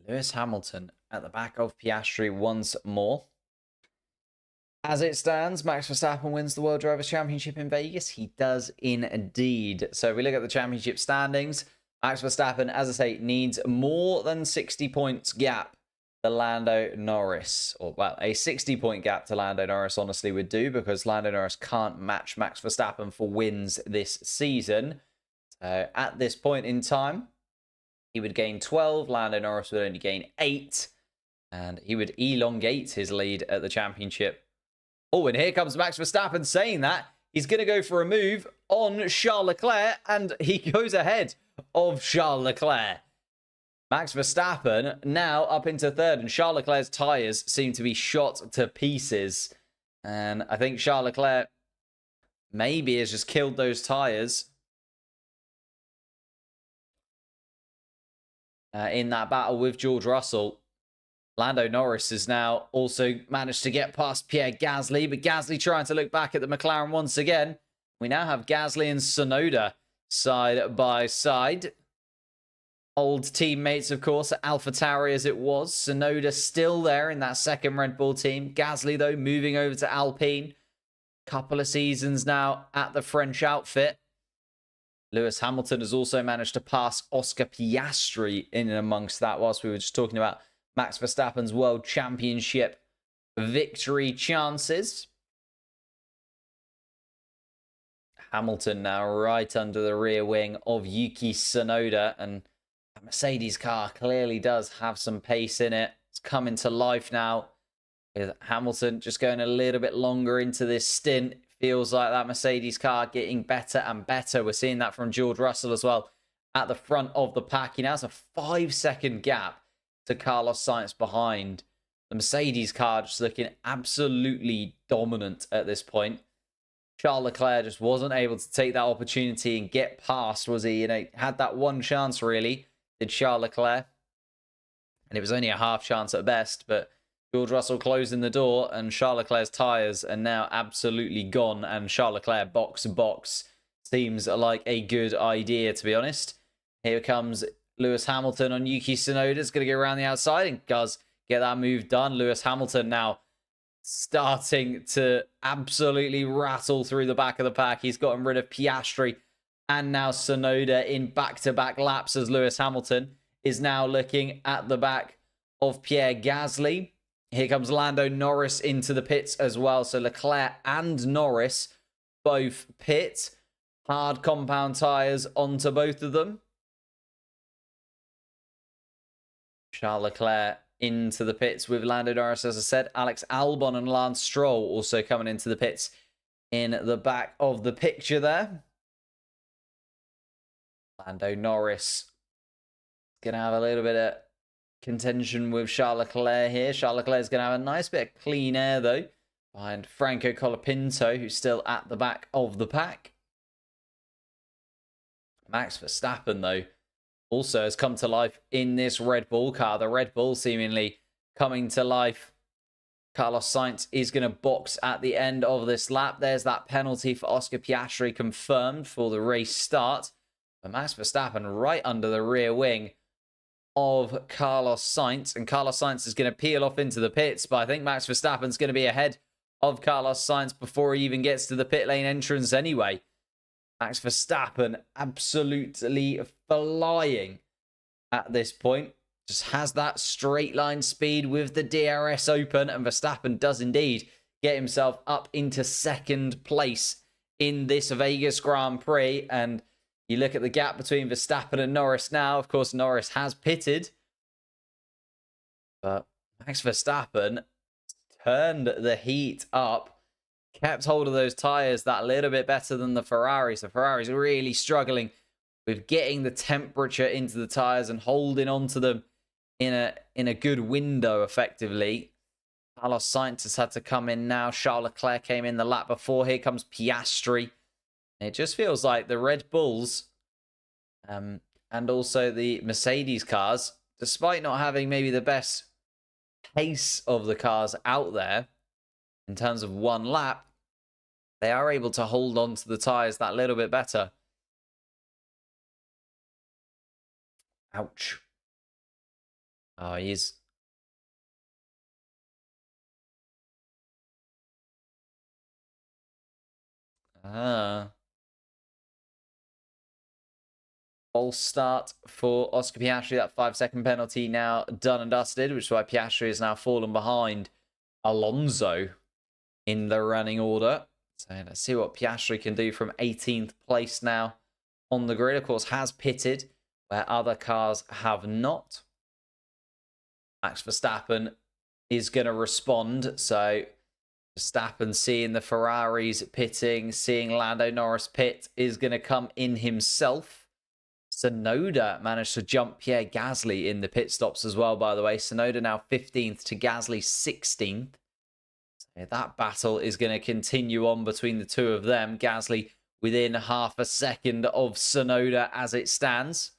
Lewis Hamilton at the back of Piastri once more. As it stands, Max Verstappen wins the World Drivers' Championship in Vegas. He does indeed. So if we look at the championship standings, Max Verstappen, as I say, needs more than 60 points gap to Lando Norris. Or, well, a 60-point gap to Lando Norris, honestly, would do, because Lando Norris can't match Max Verstappen for wins this season. So at this point in time, he would gain 12. Lando Norris would only gain 8. And he would elongate his lead at the championship. Oh, and here comes Max Verstappen saying that. He's going to go for a move on Charles Leclerc, and he goes ahead of Charles Leclerc. Max Verstappen now up into third, and Charles Leclerc's tyres seem to be shot to pieces. And I think Charles Leclerc maybe has just killed those tyres in that battle with George Russell. Lando Norris has now also managed to get past Pierre Gasly, but Gasly trying to look back at the McLaren once again. We now have Gasly and Tsunoda side by side. old teammates, of course, at AlphaTauri as it was. Tsunoda still there in that second Red Bull team. Gasly, though, moving over to Alpine. Couple of seasons now at the French outfit. Lewis Hamilton has also managed to pass Oscar Piastri in and amongst that, whilst we were just talking about Max Verstappen's World Championship victory chances. Hamilton now right under the rear wing of Yuki Tsunoda, and that Mercedes car clearly does have some pace in it. It's coming to life now with Hamilton just going a little bit longer into this stint. Feels like that Mercedes car getting better and better. We're seeing that from George Russell as well at the front of the pack. He now has a 5-second gap to Carlos Sainz behind. The Mercedes car just looking absolutely dominant at this point. Charles Leclerc just wasn't able to take that opportunity and get past, was he? You know, had that one chance, really, did Charles Leclerc. And it was only a half chance at best, but George Russell closing the door, and Charles Leclerc's tyres are now absolutely gone, and Charles Leclerc box to box seems like a good idea, to be honest. Here comes Lewis Hamilton on Yuki Tsunoda. It's going to go around the outside and does get that move done. Lewis Hamilton now starting to absolutely rattle through the back of the pack. He's gotten rid of Piastri and now Tsunoda in back-to-back laps, as Lewis Hamilton is now looking at the back of Pierre Gasly. Here comes Lando Norris into the pits as well. So Leclerc and Norris both pit. Hard compound tyres onto both of them. Charles Leclerc into the pits with Lando Norris, as I said. Alex Albon and Lance Stroll also coming into the pits in the back of the picture there. Lando Norris going to have a little bit of contention with Charles Leclerc here. Charles Leclerc is going to have a nice bit of clean air, though, behind Franco Colapinto, who's still at the back of the pack. Max Verstappen, though, also has come to life in this Red Bull car. The Red Bull seemingly coming to life. Carlos Sainz is going to box at the end of this lap. There's that penalty for Oscar Piastri confirmed for the race start. But Max Verstappen right under the rear wing of Carlos Sainz. And Carlos Sainz is going to peel off into the pits. But I think Max Verstappen's going to be ahead of Carlos Sainz before he even gets to the pit lane entrance anyway. Max Verstappen absolutely flying at this point. Just has that straight line speed with the DRS open. And Verstappen does indeed get himself up into second place in this Vegas Grand Prix. And you look at the gap between Verstappen and Norris now. Of course, Norris has pitted. But Max Verstappen turned the heat up. Kept hold of those tyres that little bit better than the Ferraris. The Ferraris are really struggling with getting the temperature into the tyres and holding on to them in a good window, effectively. Carlos Sainz has had to come in now. Charles Leclerc came in the lap before. Here comes Piastri. It just feels like the Red Bulls and also the Mercedes cars, despite not having maybe the best pace of the cars out there in terms of one lap, they are able to hold on to the tyres that little bit better. Ouch. Oh, he's... False start for Oscar Piastri. That 5-second penalty now done and dusted, which is why Piastri has now fallen behind Alonso in the running order. So let's see what Piastri can do from 18th place now on the grid. Of course, has pitted where other cars have not. Max Verstappen is going to respond. So Verstappen seeing the Ferraris pitting, seeing Lando Norris pit, is going to come in himself. Tsunoda managed to jump Pierre Gasly in the pit stops as well, by the way. Tsunoda now 15th to Gasly 16th. So that battle is going to continue on between the two of them. Gasly within half a second of Tsunoda as it stands.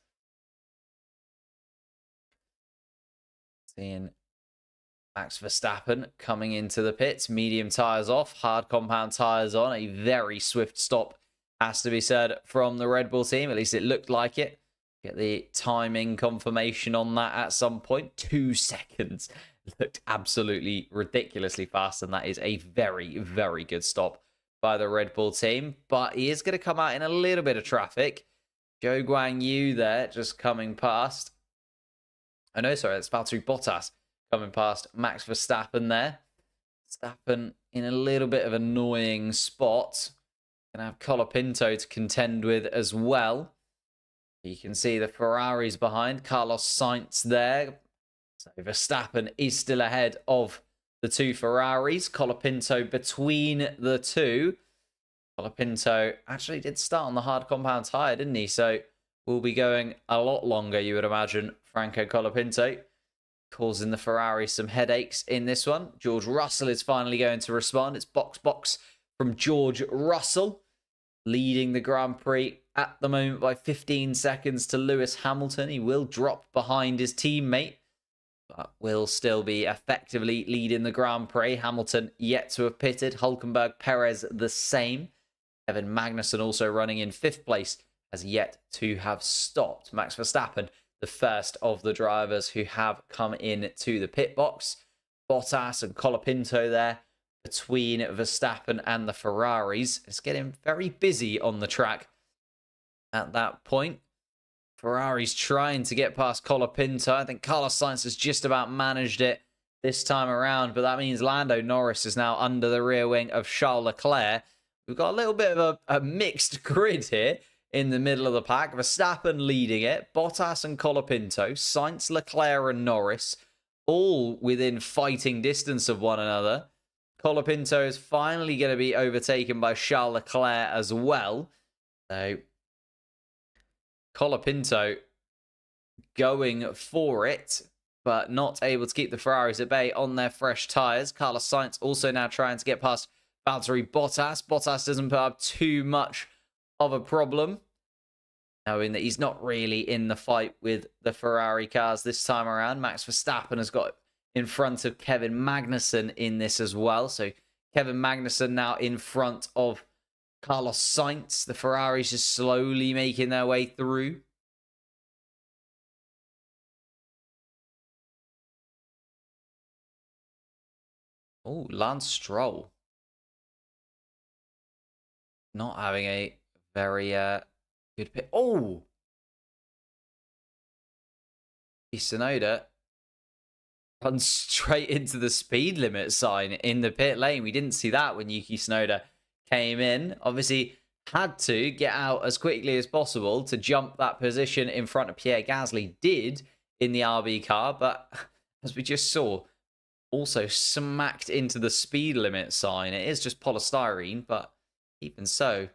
Seeing Max Verstappen coming into the pits. Medium tyres off, hard compound tyres on. A very swift stop, has to be said, from the Red Bull team. At least it looked like it. Get the timing confirmation on that at some point. 2 seconds. Looked absolutely ridiculously fast, and that is a very, very good stop by the Red Bull team. But he is going to come out in a little bit of traffic. Zhou Guanyu there, just coming past. Oh, no, sorry, that's Valtteri Bottas coming past Max Verstappen there. Verstappen in a little bit of annoying spot. Going to have Colapinto to contend with as well. You can see the Ferraris behind. Carlos Sainz there. So Verstappen is still ahead of the 2 Ferraris. Colapinto between the 2. Colapinto actually did start on the hard compound tyre, didn't he? So will be going a lot longer, you would imagine, Franco Colapinto. Causing the Ferrari some headaches in this one. George Russell is finally going to respond. It's box from George Russell. Leading the Grand Prix at the moment by 15 seconds to Lewis Hamilton. He will drop behind his teammate, but will still be effectively leading the Grand Prix. Hamilton yet to have pitted. Hülkenberg, Perez the same. Kevin Magnussen also running in 5th place has yet to have stopped. Max Verstappen, the first of the drivers who have come in to the pit box. Bottas and Colapinto there between Verstappen and the Ferraris. It's getting very busy on the track at that point. Ferrari's trying to get past Colapinto. I think Carlos Sainz has just about managed it this time around, but that means Lando Norris is now under the rear wing of Charles Leclerc. We've got a little bit of a mixed grid here in the middle of the pack. Verstappen leading it, Bottas and Colapinto, Sainz, Leclerc and Norris, all within fighting distance of one another. Colapinto is finally going to be overtaken by Charles Leclerc as well. So Colapinto going for it, but not able to keep the Ferraris at bay on their fresh tyres. Carlos Sainz also now trying to get past Valtteri Bottas. Bottas doesn't put up too much of a problem, knowing that he's not really in the fight with the Ferrari cars this time around. Max Verstappen has got in front of Kevin Magnussen in this as well. So Kevin Magnussen now in front of Carlos Sainz. The Ferraris just slowly making their way through. Oh, Lance Stroll. Not having a very good pit. Oh! Tsunoda runs straight into the speed limit sign in the pit lane. We didn't see that when Yuki Tsunoda came in. Obviously, had to get out as quickly as possible to jump that position in front of Pierre Gasly. Did in the RB car, but as we just saw, also smacked into the speed limit sign. It is just polystyrene, but even so,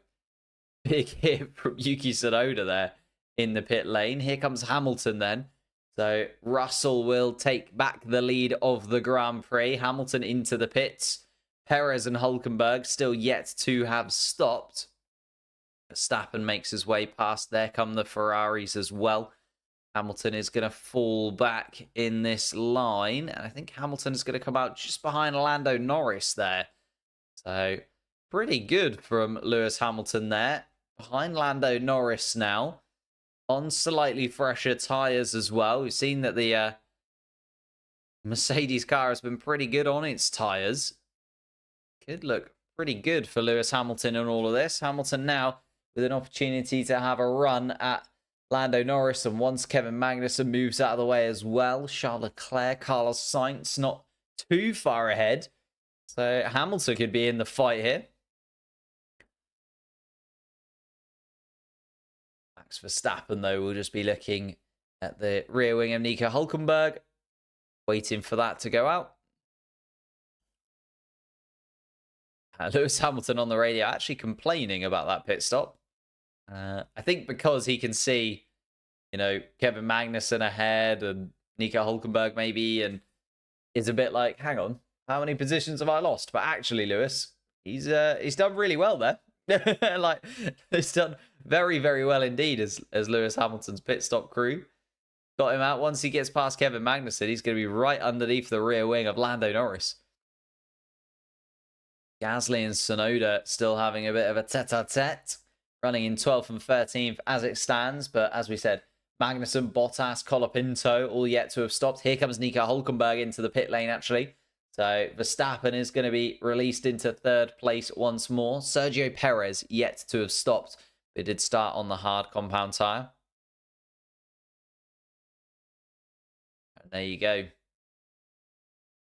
big hit from Yuki Tsunoda there in the pit lane. Here comes Hamilton then. So Russell will take back the lead of the Grand Prix. Hamilton into the pits. Perez and Hülkenberg still yet to have stopped. Verstappen makes his way past. There come the Ferraris as well. Hamilton is going to fall back in this line. And I think Hamilton is going to come out just behind Lando Norris there. So pretty good from Lewis Hamilton there. Behind Lando Norris now. On slightly fresher tyres as well. We've seen that the Mercedes car has been pretty good on its tyres. Could look pretty good for Lewis Hamilton in all of this. Hamilton now with an opportunity to have a run at Lando Norris. And once Kevin Magnussen moves out of the way as well, Charles Leclerc, Carlos Sainz not too far ahead. So Hamilton could be in the fight here. Max Verstappen, though, will just be looking at the rear wing of Nico Hülkenberg, waiting for that to go out. Lewis Hamilton on the radio actually complaining about that pit stop. I think because he can see, you know, Kevin Magnussen ahead and Nico Hülkenberg maybe, and is a bit like, hang on, how many positions have I lost? But actually, Lewis, he's done really well there. Like, he's done very, very well indeed as Lewis Hamilton's pit stop crew. Got him out. Once he gets past Kevin Magnussen, he's going to be right underneath the rear wing of Lando Norris. Gasly and Tsunoda still having a bit of a tete-a-tete, running in 12th and 13th as it stands. But as we said, Magnussen, Bottas, Colapinto, all yet to have stopped. Here comes Nico Hulkenberg into the pit lane, actually. So Verstappen is going to be released into third place once more. Sergio Perez yet to have stopped. It did start on the hard compound tyre. And there you go.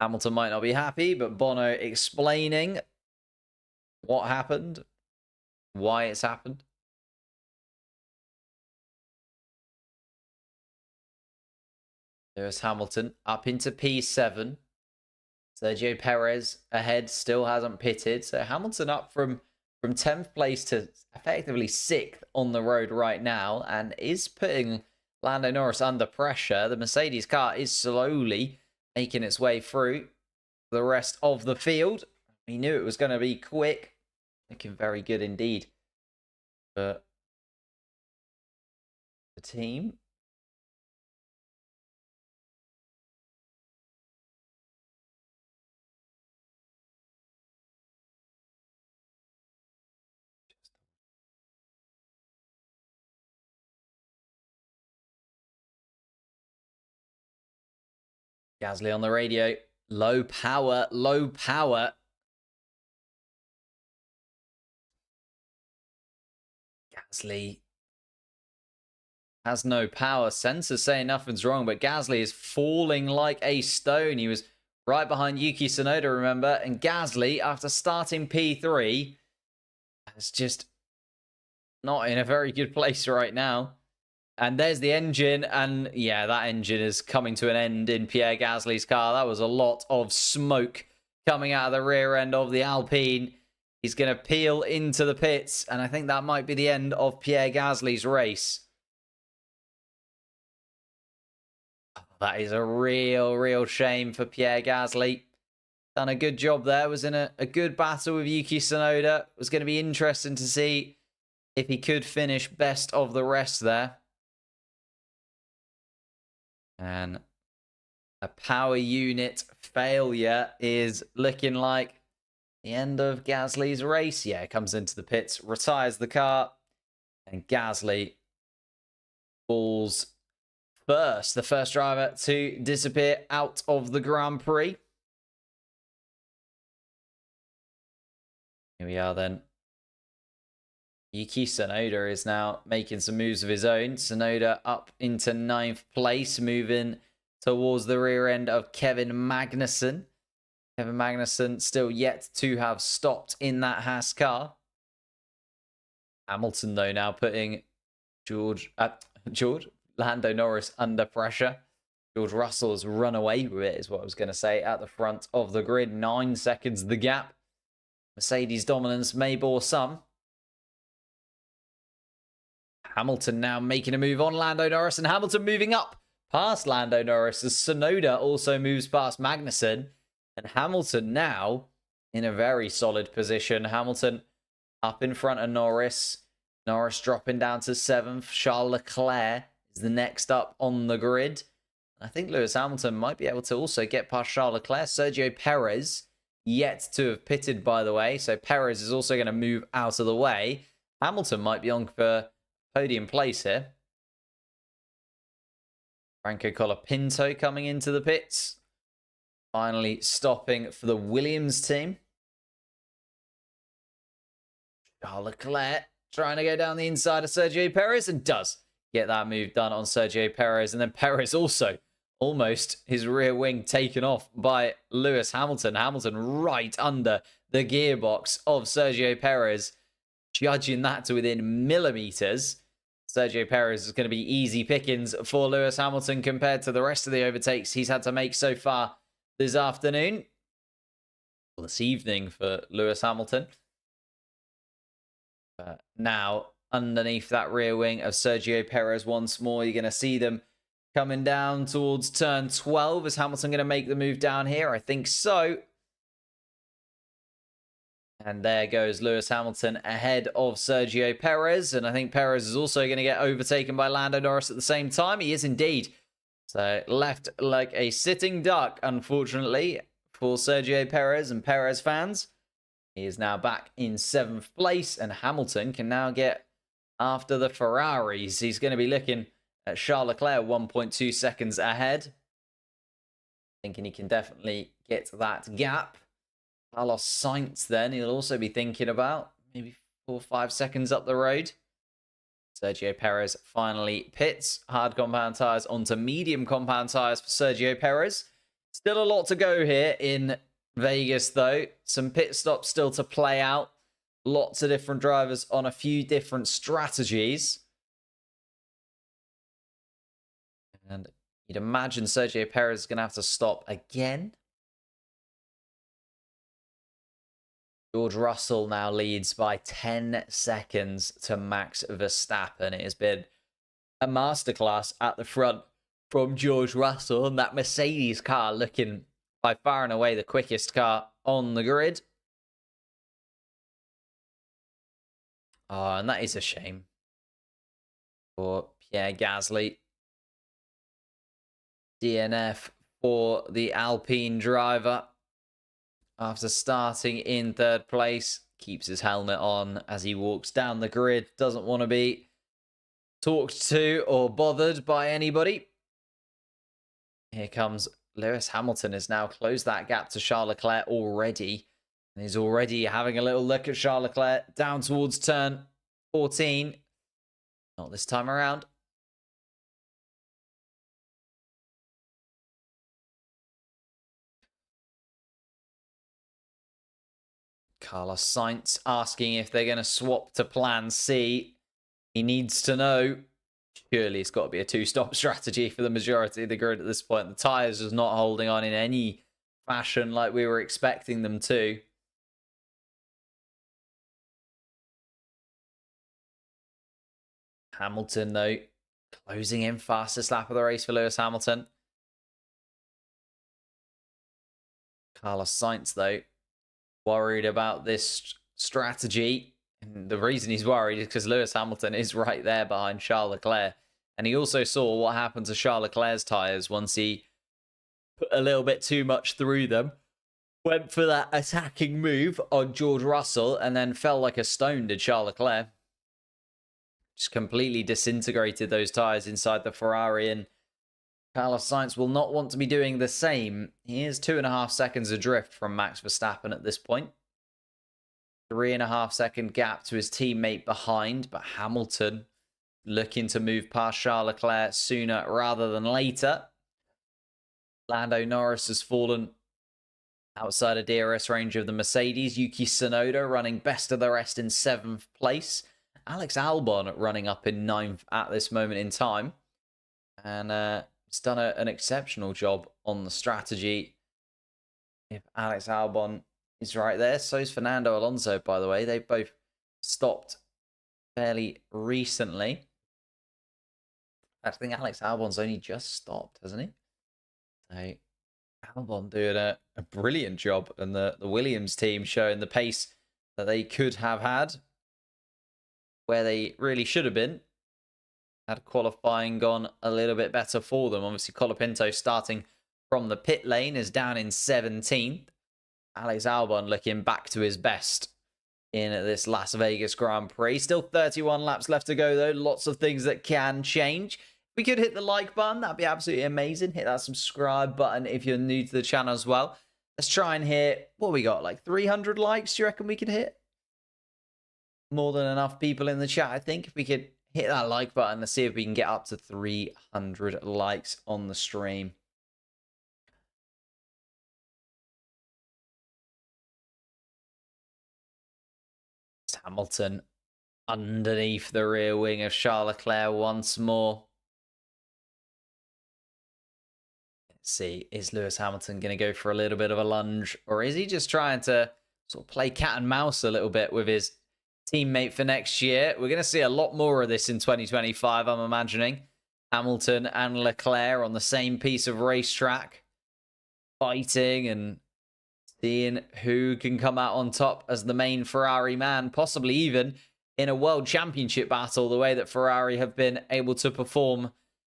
Hamilton might not be happy, but Bono explaining what happened, why it's happened. Lewis Hamilton up into P7. Sergio Perez ahead, still hasn't pitted. So Hamilton up from 10th place to effectively 6th on the road right now, and is putting Lando Norris under pressure. The Mercedes car is slowly making its way through the rest of the field. We knew it was going to be quick. Looking very good indeed for the team. Gasly on the radio. Low power, low power. Gasly has no power. Sensors saying nothing's wrong, but Gasly is falling like a stone. He was right behind Yuki Tsunoda, remember? And Gasly, after starting P3, is just not in a very good place right now. And there's the engine, and yeah, that engine is coming to an end in Pierre Gasly's car. That was a lot of smoke coming out of the rear end of the Alpine. He's going to peel into the pits, and I think that might be the end of Pierre Gasly's race. Oh, that is a real shame for Pierre Gasly. Done a good job there. Was in a good battle with Yuki Tsunoda. It was going to be interesting to see if he could finish best of the rest there. And a power unit failure is looking like the end of Gasly's race. Yeah, comes into the pits, retires the car, and Gasly falls first. The first driver to disappear out of the Grand Prix. Here we are then. Yuki Tsunoda is now making some moves of his own. Tsunoda up into 9th place, moving towards the rear end of Kevin Magnussen. Kevin Magnussen still yet to have stopped in that Haas car. Hamilton, though, now putting Lando Norris under pressure. George Russell's run away with it, is what I was going to say, at the front of the grid. 9 seconds the gap. Mercedes dominance may bore some. Hamilton now making a move on Lando Norris, and Hamilton moving up past Lando Norris as Tsunoda also moves past Magnussen. And Hamilton now in a very solid position. Hamilton up in front of Norris. Norris dropping down to 7th. Charles Leclerc is the next up on the grid. I think Lewis Hamilton might be able to also get past Charles Leclerc. Sergio Perez yet to have pitted, by the way. So Perez is also going to move out of the way. Hamilton might be on for podium place here. Franco Colapinto coming into the pits. Finally stopping for the Williams team. Charles Leclerc trying to go down the inside of Sergio Perez, and does get that move done on Sergio Perez. And then Perez also almost his rear wing taken off by Lewis Hamilton. Hamilton right under the gearbox of Sergio Perez, judging that to within millimeters. Sergio Perez is going to be easy pickings for Lewis Hamilton compared to the rest of the overtakes he's had to make so far this afternoon. Well, this evening for Lewis Hamilton. Now, underneath that rear wing of Sergio Perez once more, you're going to see them coming down towards turn 12. Is Hamilton going to make the move down here? I think so. And there goes Lewis Hamilton ahead of Sergio Perez. And I think Perez is also going to get overtaken by Lando Norris at the same time. He is indeed. So left like a sitting duck, unfortunately, for Sergio Perez and Perez fans. He is now back in 7th place. And Hamilton can now get after the Ferraris. He's going to be looking Charles Leclerc 1.2 seconds ahead. Thinking he can definitely get that gap. Carlos Sainz then, he'll also be thinking about maybe 4 or 5 seconds up the road. Sergio Perez finally pits. Hard compound tyres onto medium compound tyres for Sergio Perez. Still a lot to go here in Vegas, though. Some pit stops still to play out. Lots of different drivers on a few different strategies. And you'd imagine Sergio Perez is going to have to stop again. George Russell now leads by 10 seconds to Max Verstappen. It has been a masterclass at the front from George Russell, and that Mercedes car looking by far and away the quickest car on the grid. Oh, and that is a shame for Pierre Gasly. DNF for the Alpine driver. After starting in 3rd place, keeps his helmet on as he walks down the grid. Doesn't want to be talked to or bothered by anybody. Here comes Lewis Hamilton, has now closed that gap to Charles Leclerc already. And he's already having a little look at Charles Leclerc down towards turn 14. Not this time around. Carlos Sainz asking if they're going to swap to plan C. He needs to know. Surely it's got to be a 2-stop strategy for the majority of the grid at this point. The tyres is not holding on in any fashion like we were expecting them to. Hamilton, though, closing in fastest lap of the race for Lewis Hamilton. Carlos Sainz, though, worried about this strategy. And the reason he's worried is because Lewis Hamilton is right there behind Charles Leclerc. And he also saw what happened to Charles Leclerc's tyres once he put a little bit too much through them. Went for that attacking move on George Russell and then fell like a stone to Charles Leclerc. Just completely disintegrated those tyres inside the Ferrari, and Carlos Sainz will not want to be doing the same. He is 2.5 seconds adrift from Max Verstappen at this point. 3.5 second gap to his teammate behind, but Hamilton looking to move past Charles Leclerc sooner rather than later. Lando Norris has fallen outside of DRS range of the Mercedes. Yuki Tsunoda running best of the rest in 7th place. Alex Albon running up in 9th at this moment in time. And it's done an exceptional job on the strategy. If Alex Albon is right there, so is Fernando Alonso, by the way. They've both stopped fairly recently. I think Alex Albon's only just stopped, hasn't he? So Albon doing a brilliant job, and the Williams team showing the pace that they could have had where they really should have been. Had qualifying gone a little bit better for them. Obviously, Colapinto starting from the pit lane is down in 17th. Alex Albon looking back to his best in this Las Vegas Grand Prix. Still 31 laps left to go, though. Lots of things that can change. If we could hit the like button, that'd be absolutely amazing. Hit that subscribe button if you're new to the channel as well. Let's try and hit, what we got, like 300 likes, do you reckon we could hit? More than enough people in the chat, I think. If we could hit that like button, let's see if we can get up to 300 likes on the stream. Hamilton underneath the rear wing of Charles Leclerc once more. Let's see, is Lewis Hamilton going to go for a little bit of a lunge, or is he just trying to sort of play cat and mouse a little bit with his teammate for next year? We're going to see a lot more of this in 2025, I'm imagining. Hamilton and Leclerc on the same piece of racetrack, fighting and seeing who can come out on top as the main Ferrari man, possibly even in a world championship battle, the way that Ferrari have been able to perform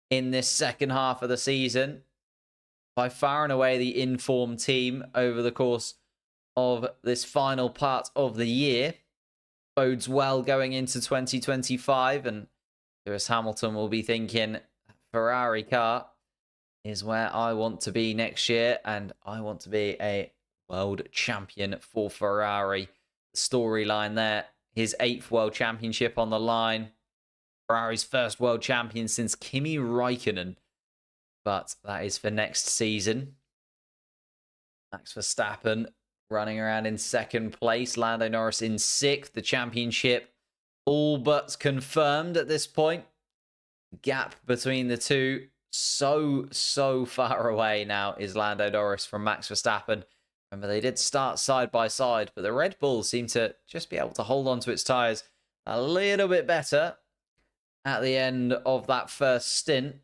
in this second half of the season. By far and away the in-form team over the course of this final part of the year. Bodes well going into 2025, and Lewis Hamilton will be thinking Ferrari car is where I want to be next year, and I want to be a world champion for Ferrari. The storyline there, his 8th world championship on the line. Ferrari's first world champion since Kimi Räikkönen. But that is for next season. Max Verstappen running around in 2nd place. Lando Norris in 6th. The championship all but confirmed at this point. Gap between the two so far away now is Lando Norris from Max Verstappen. Remember, they did start side by side, but the Red Bull seemed to just be able to hold on to its tyres a little bit better at the end of that first stint.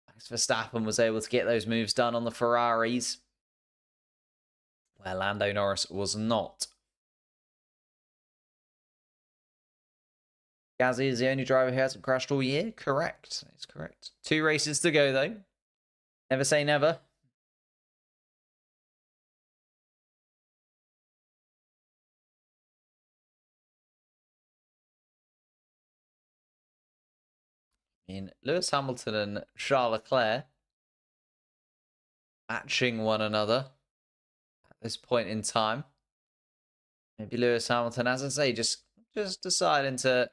Max Verstappen was able to get those moves done on the Ferraris, where Lando Norris was not. Gasly is the only driver who hasn't crashed all year? Correct. It's correct. 2 races to go, though. Never say never. In Lewis Hamilton and Charles Leclerc matching one another at this point in time. Maybe Lewis Hamilton, as I say, just deciding to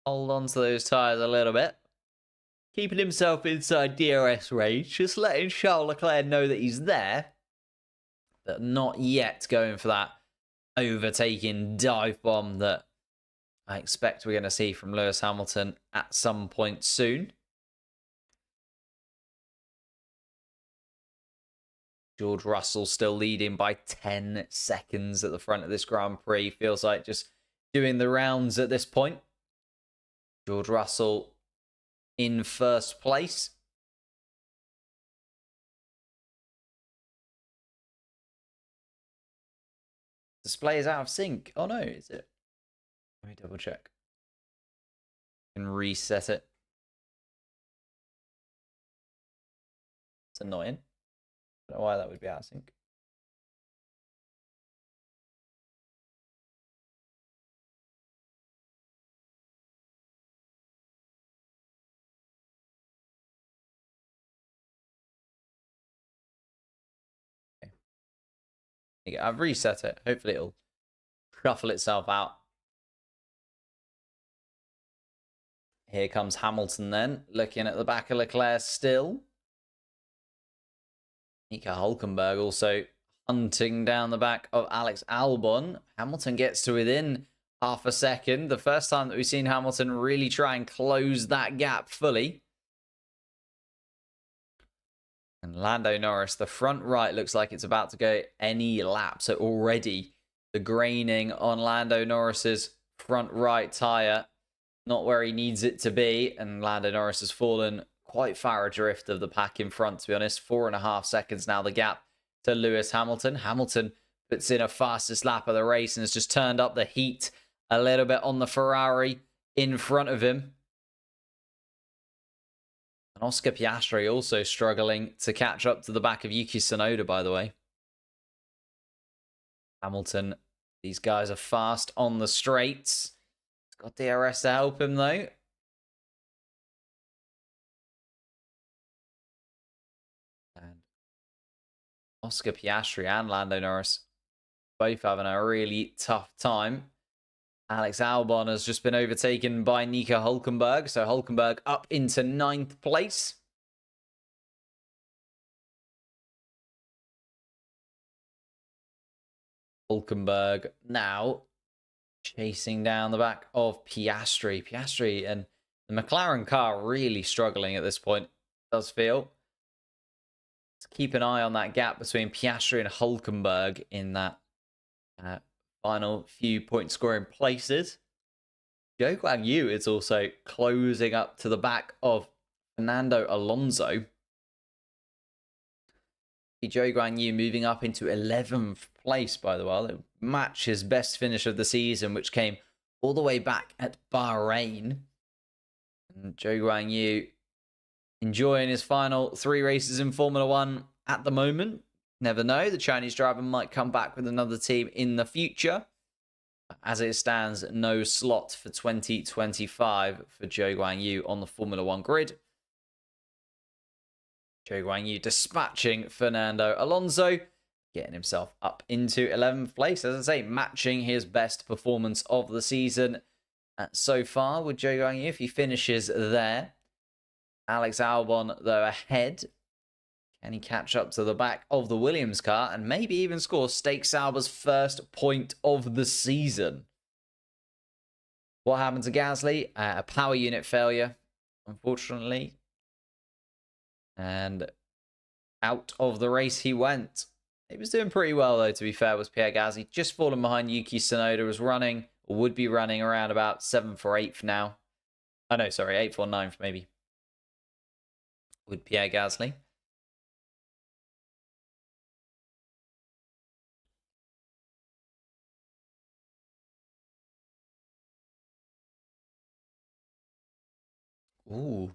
hold on to those tyres a little bit. Keeping himself inside DRS range. Just letting Charles Leclerc know that he's there. But not yet going for that overtaking dive bomb that I expect we're going to see from Lewis Hamilton at some point soon. George Russell still leading by 10 seconds at the front of this Grand Prix. Feels like just doing the rounds at this point. George Russell in 1st place. Display is out of sync. Oh no, is it? Let me double check. And reset it. It's annoying. I don't know why that would be out of sync. Okay. I've reset it. Hopefully it'll shuffle itself out. Here comes Hamilton then, looking at the back of Leclerc still. Nico Hülkenberg also hunting down the back of Alex Albon. Hamilton gets to within half a second. The first time that we've seen Hamilton really try and close that gap fully. And Lando Norris, the front right looks like it's about to go any lap. So already the graining on Lando Norris's front right tyre, not where he needs it to be. And Lando Norris has fallen quite far adrift of the pack in front, to be honest. 4.5 seconds now, the gap to Lewis Hamilton. Hamilton puts in a fastest lap of the race and has just turned up the heat a little bit on the Ferrari in front of him. And Oscar Piastri also struggling to catch up to the back of Yuki Tsunoda, by the way. Hamilton, these guys are fast on the straights. He's got DRS to help him, though. And Oscar Piastri and Lando Norris both having a really tough time. Alex Albon has just been overtaken by Nico Hülkenberg. So Hülkenberg up into 9th place. Hülkenberg now chasing down the back of Piastri. Piastri and the McLaren car really struggling at this point, does feel. Let's keep an eye on that gap between Piastri and Hülkenberg in that final few point scoring places. Zhou Guanyu is also closing up to the back of Fernando Alonso. Zhou Guanyu moving up into 11th place, by the way. It match his best finish of the season, which came all the way back at Bahrain. And Zhou Guanyu enjoying his final 3 races in Formula 1 at the moment. Never know, the Chinese driver might come back with another team in the future. As it stands, no slot for 2025 for Zhou Guanyu on the Formula One grid. Zhou Guanyu dispatching Fernando Alonso, getting himself up into 11th place. As I say, matching his best performance of the season so far with Zhou Guanyu. If he finishes there, Alex Albon, though, ahead. Can he catch up to the back of the Williams car and maybe even score Stake Sauber's first point of the season? What happened to Gasly? A power unit failure, unfortunately. And out of the race he went. He was doing pretty well, though, to be fair, was Pierre Gasly. Just fallen behind Yuki Tsunoda, was running, or would be running around about 7th or 8th now. Oh, no, sorry, 8th or 9th, maybe. With Pierre Gasly. Ooh.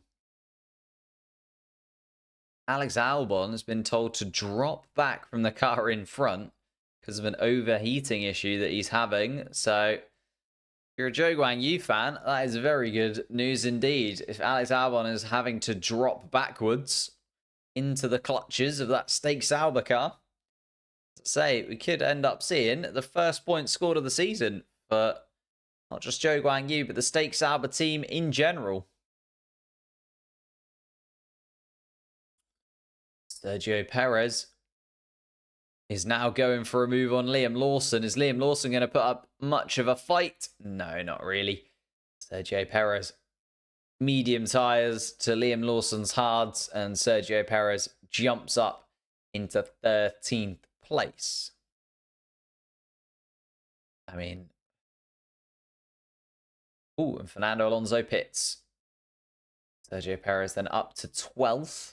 Alex Albon has been told to drop back from the car in front because of an overheating issue that he's having. So, if you're a Zhou Guanyu fan, that is very good news indeed. If Alex Albon is having to drop backwards into the clutches of that Stake Sauber car, say we could end up seeing the first point scored of the season for not just Zhou Guanyu, but the Stake Sauber team in general. Sergio Perez is now going for a move on Liam Lawson. Is Liam Lawson going to put up much of a fight? No, not really. Sergio Perez, medium tyres to Liam Lawson's hards, and Sergio Perez jumps up into 13th place. I mean, ooh, and Fernando Alonso pits. Sergio Perez then up to 12th.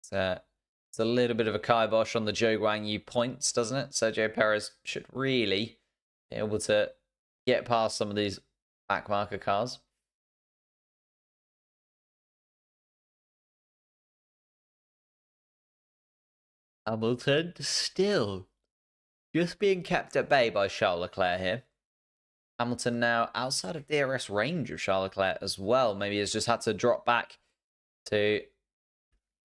It's a little bit of a kibosh on the Zhou Guanyu points, doesn't it? Sergio Perez should really be able to get past some of these backmarker cars. Hamilton still just being kept at bay by Charles Leclerc here. Hamilton now outside of DRS range of Charles Leclerc as well. Maybe he's just had to drop back to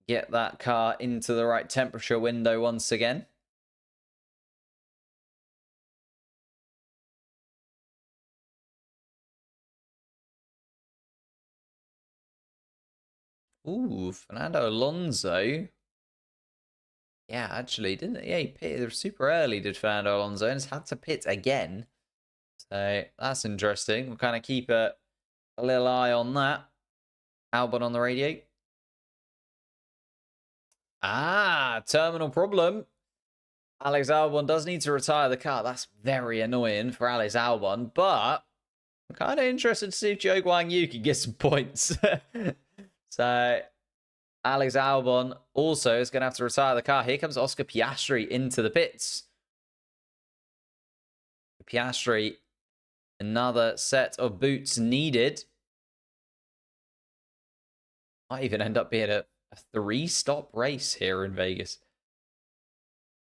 get that car into the right temperature window once again. Ooh, Fernando Alonso. Yeah, actually, didn't he? Yeah, he pitted super early, did Fernando Alonso, and has had to pit again. So that's interesting. We'll kind of keep a little eye on that. Albon on the radio. Terminal problem. Alex Albon does need to retire the car. That's very annoying for Alex Albon, but I'm kind of interested to see if Zhou Guanyu can get some points. So, Alex Albon also is going to have to retire the car. Here comes Oscar Piastri into the pits. Piastri, another set of boots needed. Might even end up being a 3-stop race here in Vegas.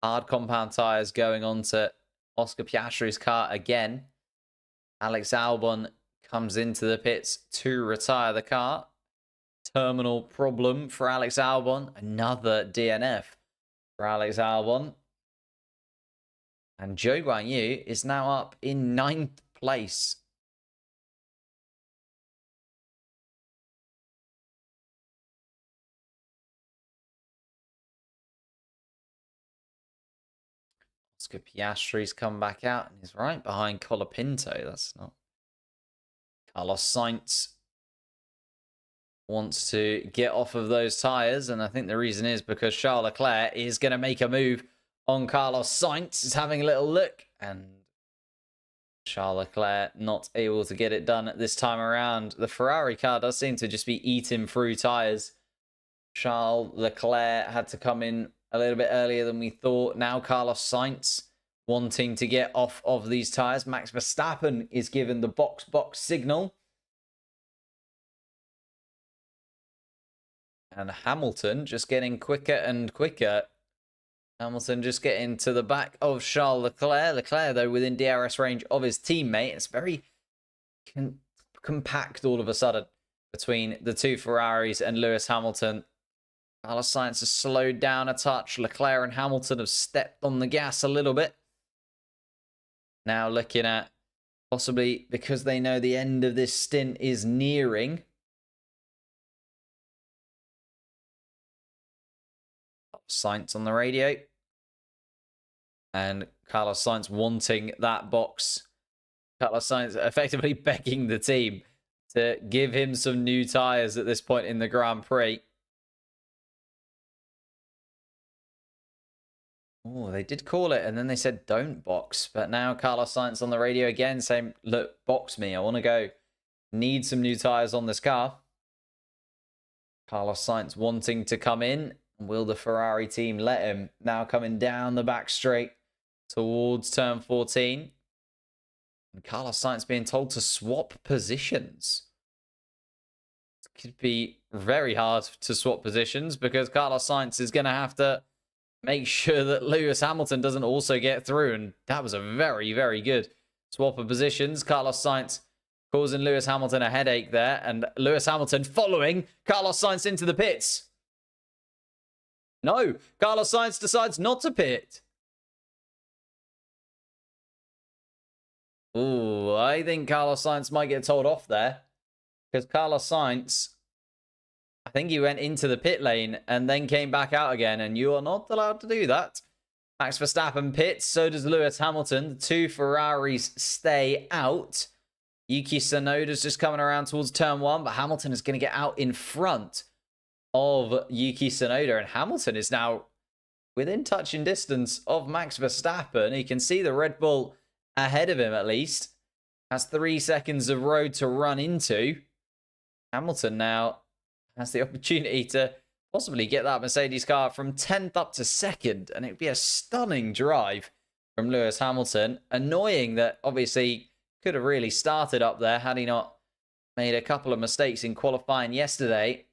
Hard compound tyres going on to Oscar Piastri's car again. Alex Albon comes into the pits to retire the car. Terminal problem for Alex Albon. Another DNF for Alex Albon. And Zhou Guanyu is now up in 9th place. Oscar Piastri's come back out and he's right behind Colapinto. That's not... Carlos Sainz wants to get off of those tyres, and I think the reason is because Charles Leclerc is going to make a move on Carlos Sainz. He's having a little look, and Charles Leclerc not able to get it done this time around. The Ferrari car does seem to just be eating through tyres. Charles Leclerc had to come in a little bit earlier than we thought. Now Carlos Sainz wanting to get off of these tyres. Max Verstappen is given the box signal. And Hamilton just getting quicker and quicker. Hamilton just getting to the back of Charles Leclerc. Leclerc, though, within DRS range of his teammate. It's very compact all of a sudden between the two Ferraris and Lewis Hamilton. Carlos Sainz has slowed down a touch. Leclerc and Hamilton have stepped on the gas a little bit. Now looking at possibly, because they know the end of this stint is nearing, Sainz on the radio. And Carlos Sainz wanting that box. Carlos Sainz effectively begging the team to give him some new tyres at this point in the Grand Prix. Oh, they did call it, and then they said don't box. But now Carlos Sainz on the radio again saying, look, box me. I want to go. Need some new tyres on this car. Carlos Sainz wanting to come in. Will the Ferrari team let him? Now coming down the back straight towards turn 14. And Carlos Sainz being told to swap positions. It could be very hard to swap positions because Carlos Sainz is going to have to make sure that Lewis Hamilton doesn't also get through. And that was a very, very good swap of positions. Carlos Sainz causing Lewis Hamilton a headache there. And Lewis Hamilton following Carlos Sainz into the pits. No, Carlos Sainz decides not to pit. Ooh, I think Carlos Sainz might get told off there. Because Carlos Sainz, I think he went into the pit lane and then came back out again. And you are not allowed to do that. Max Verstappen pits, so does Lewis Hamilton. The two Ferraris stay out. Yuki Tsunoda's just coming around towards turn 1. But Hamilton is going to get out in front of Yuki Tsunoda. And Hamilton is now within touching distance of Max Verstappen. He can see the Red Bull ahead of him at least. Has 3 seconds of road to run into. Hamilton now has the opportunity to possibly get that Mercedes car from 10th up to 2nd. And it'd be a stunning drive from Lewis Hamilton. Annoying that obviously could have really started up there had he not made a couple of mistakes in qualifying yesterday.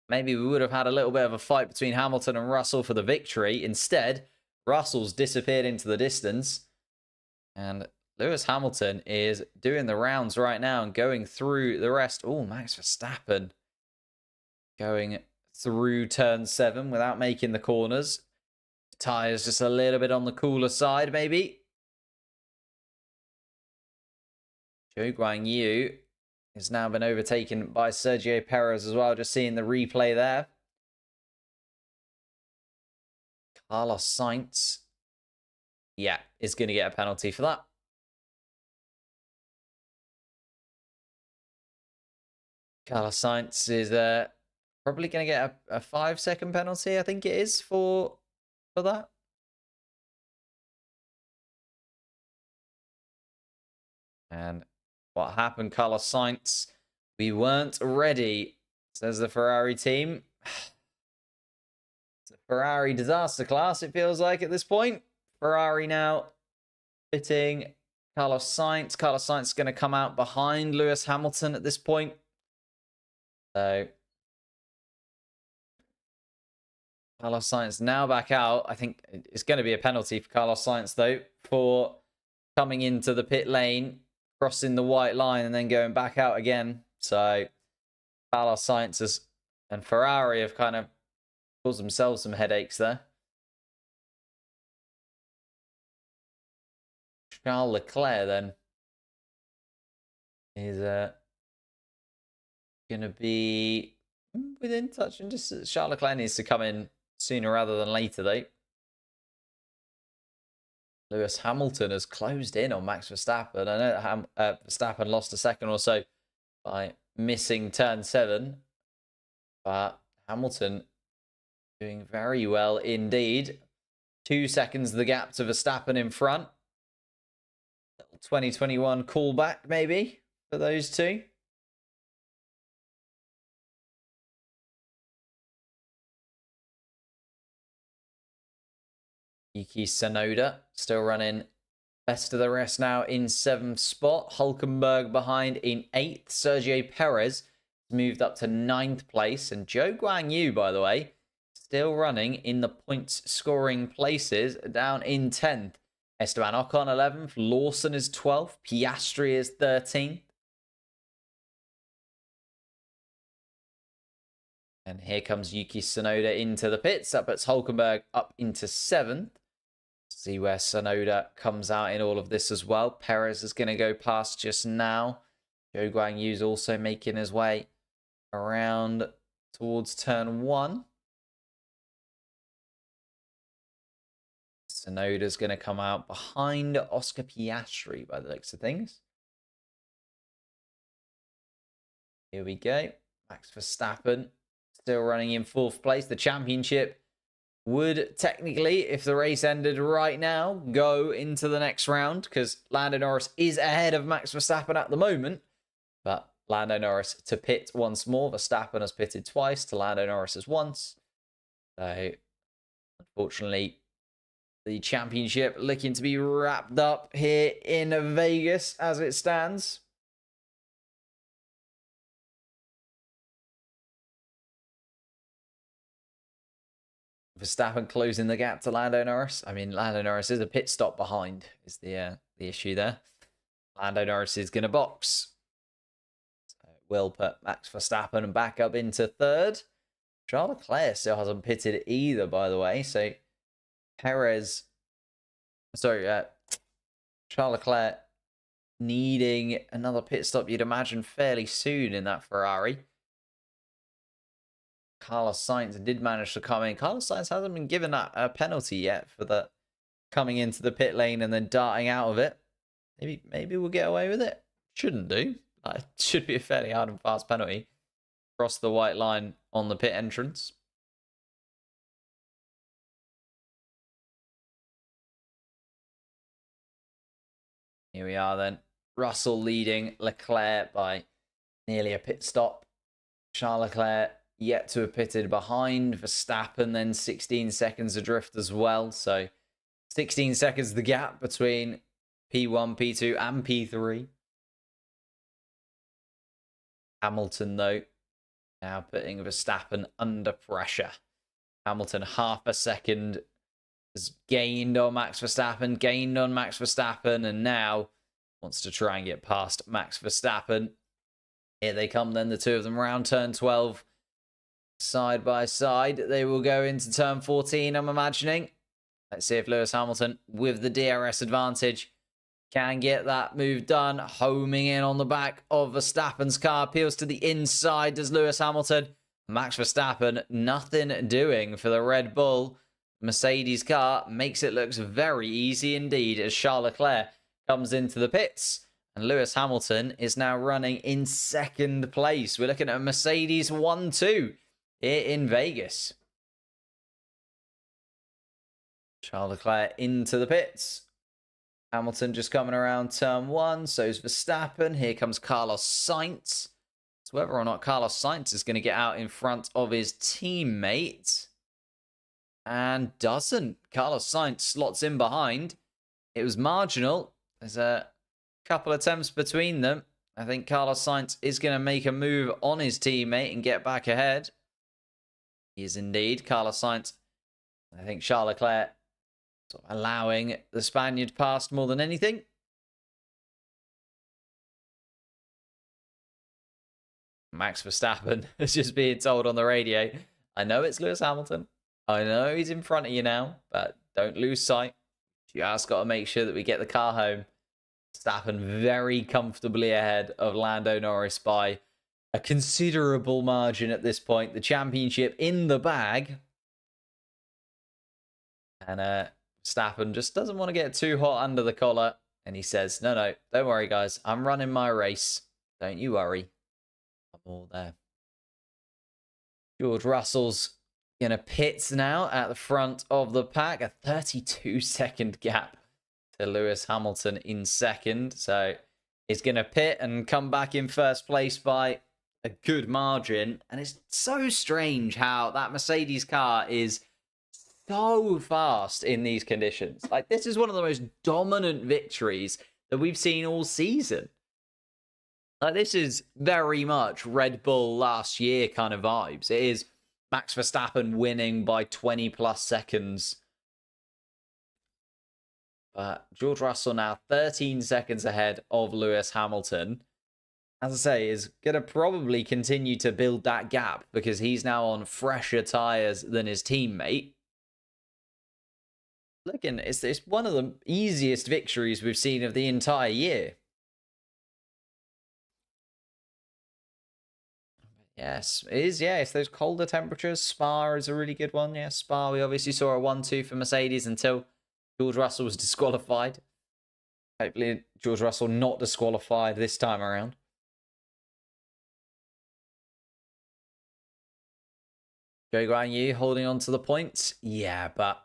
Maybe we would have had a little bit of a fight between Hamilton and Russell for the victory. Instead, Russell's disappeared into the distance. And Lewis Hamilton is doing the rounds right now and going through the rest. Oh, Max Verstappen going through turn 7 without making the corners. Tyres just a little bit on the cooler side, maybe. Zhou Guanyu has now been overtaken by Sergio Perez as well. Just seeing the replay there. Carlos Sainz, yeah, is going to get a penalty for that. Carlos Sainz is probably going to get a 5-second penalty, I think it is, for that. And what happened, Carlos Sainz? We weren't ready, says the Ferrari team. It's a Ferrari disaster class, it feels like, at this point. Ferrari now fitting Carlos Sainz. Carlos Sainz is going to come out behind Lewis Hamilton at this point. So Carlos Sainz now back out. I think it's going to be a penalty for Carlos Sainz, though, for coming into the pit lane, crossing the white line, and then going back out again. So Carlos Sainz and Ferrari have kind of caused themselves some headaches there. Charles Leclerc, then, is going to be within touch and distance. Charles Leclerc needs to come in sooner rather than later, though. Lewis Hamilton has closed in on Max Verstappen. I know that Verstappen lost a second or so by missing turn 7. But Hamilton doing very well indeed. 2 seconds the gap to Verstappen in front. 2021 callback, maybe, for those two. Yuki Tsunoda still running best of the rest now in 7th spot. Hülkenberg behind in 8th. Sergio Perez moved up to 9th place. And Zhou Guanyu, by the way, still running in the points scoring places, down in 10th. Esteban Ocon 11th, Lawson is 12th, Piastri is 13th. And here comes Yuki Tsunoda into the pits. That puts Hulkenberg up into 7th. See where Tsunoda comes out in all of this as well. Perez is going to go past just now. Zhou Guangyu's also making his way around towards turn 1. Tsunoda's going to come out behind Oscar Piastri by the looks of things. Here we go. Max Verstappen still running in 4th place. The championship would technically, if the race ended right now, go into the next round because Lando Norris is ahead of Max Verstappen at the moment. But Lando Norris to pit once more. Verstappen has pitted twice to Lando Norris as once. So, unfortunately, the championship looking to be wrapped up here in Vegas as it stands. Verstappen closing the gap to Lando Norris. I mean, Lando Norris is a pit stop behind, is the issue there. Lando Norris is going to box. So it will put Max Verstappen back up into 3rd. Charles Leclerc still hasn't pitted either, by the way. So Charles Leclerc needing another pit stop, you'd imagine, fairly soon in that Ferrari. Carlos Sainz did manage to come in. Carlos Sainz hasn't been given a penalty yet for the coming into the pit lane and then darting out of it. Maybe we'll get away with it. Shouldn't do. It should be a fairly hard and fast penalty. Cross the white line on the pit entrance. Here we are then. Russell leading Leclerc by nearly a pit stop. Charles Leclerc yet to have pitted behind Verstappen, then 16 seconds adrift as well. So 16 seconds the gap between P1, P2 and P3. Hamilton, though, now putting Verstappen under pressure. Hamilton half a second has gained on Max Verstappen, and now wants to try and get past Max Verstappen. Here they come then, the two of them around turn 12. Side by side, they will go into turn 14, I'm imagining. Let's see if Lewis Hamilton, with the DRS advantage, can get that move done. Homing in on the back of Verstappen's car. Peels to the inside. Does Lewis Hamilton? Max Verstappen, nothing doing for the Red Bull. Mercedes car makes it look very easy indeed as Charles Leclerc comes into the pits. And Lewis Hamilton is now running in 2nd place. We're looking at a Mercedes 1-2 here in Vegas. Charles Leclerc into the pits. Hamilton just coming around turn 1. So's Verstappen. Here comes Carlos Sainz. So whether or not Carlos Sainz is going to get out in front of his teammate. And doesn't. Carlos Sainz slots in behind. It was marginal. There's a couple attempts between them. I think Carlos Sainz is going to make a move on his teammate and get back ahead. He is indeed. Carlos Sainz. I think Charles Leclerc sort of allowing the Spaniard past more than anything. Max Verstappen is just being told on the radio, I know it's Lewis Hamilton. I know he's in front of you now, but don't lose sight. You just got to make sure that we get the car home. Verstappen very comfortably ahead of Lando Norris by a considerable margin at this point. The championship in the bag. And Verstappen just doesn't want to get too hot under the collar. And he says, no, don't worry, guys. I'm running my race. Don't you worry. I'm all there. George Russell's going to pit now at the front of the pack. A 32-second gap to Lewis Hamilton in 2nd. So he's going to pit and come back in 1st place by a good margin. And it's so strange how that Mercedes car is so fast in these conditions. Like, this is one of the most dominant victories that we've seen all season. Like, this is very much Red Bull last year kind of vibes. It is Max Verstappen winning by 20 plus seconds. But George Russell now 13 seconds ahead of Lewis Hamilton. As I say, is going to probably continue to build that gap because he's now on fresher tyres than his teammate. Looking, it's one of the easiest victories we've seen of the entire year. Yes, it is. Yeah, it's those colder temperatures. Spa is a really good one. Yeah, Spa, we obviously saw a 1-2 for Mercedes until George Russell was disqualified. Hopefully, George Russell not disqualified this time around. Zhou Guanyu holding on to the points. Yeah, but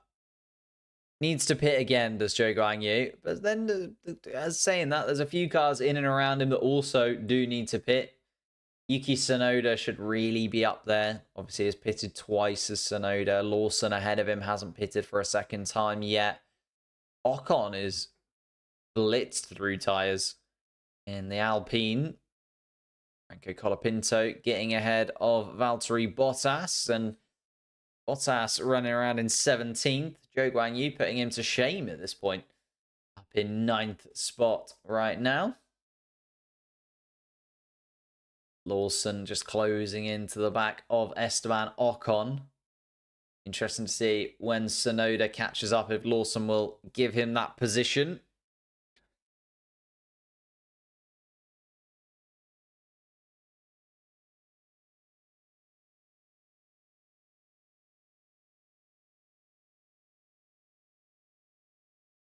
needs to pit again, does Zhou Guanyu. But then, as saying that, there's a few cars in and around him that also do need to pit. Yuki Tsunoda should really be up there. Obviously, he's pitted twice as Tsunoda. Lawson ahead of him hasn't pitted for a second time yet. Ocon is blitzed through tyres in the Alpine. Franco Colapinto getting ahead of Valtteri Bottas. And Bottas running around in 17th. Zhou Guanyu putting him to shame at this point. Up in 9th spot right now. Lawson just closing into the back of Esteban Ocon. Interesting to see when Tsunoda catches up if Lawson will give him that position.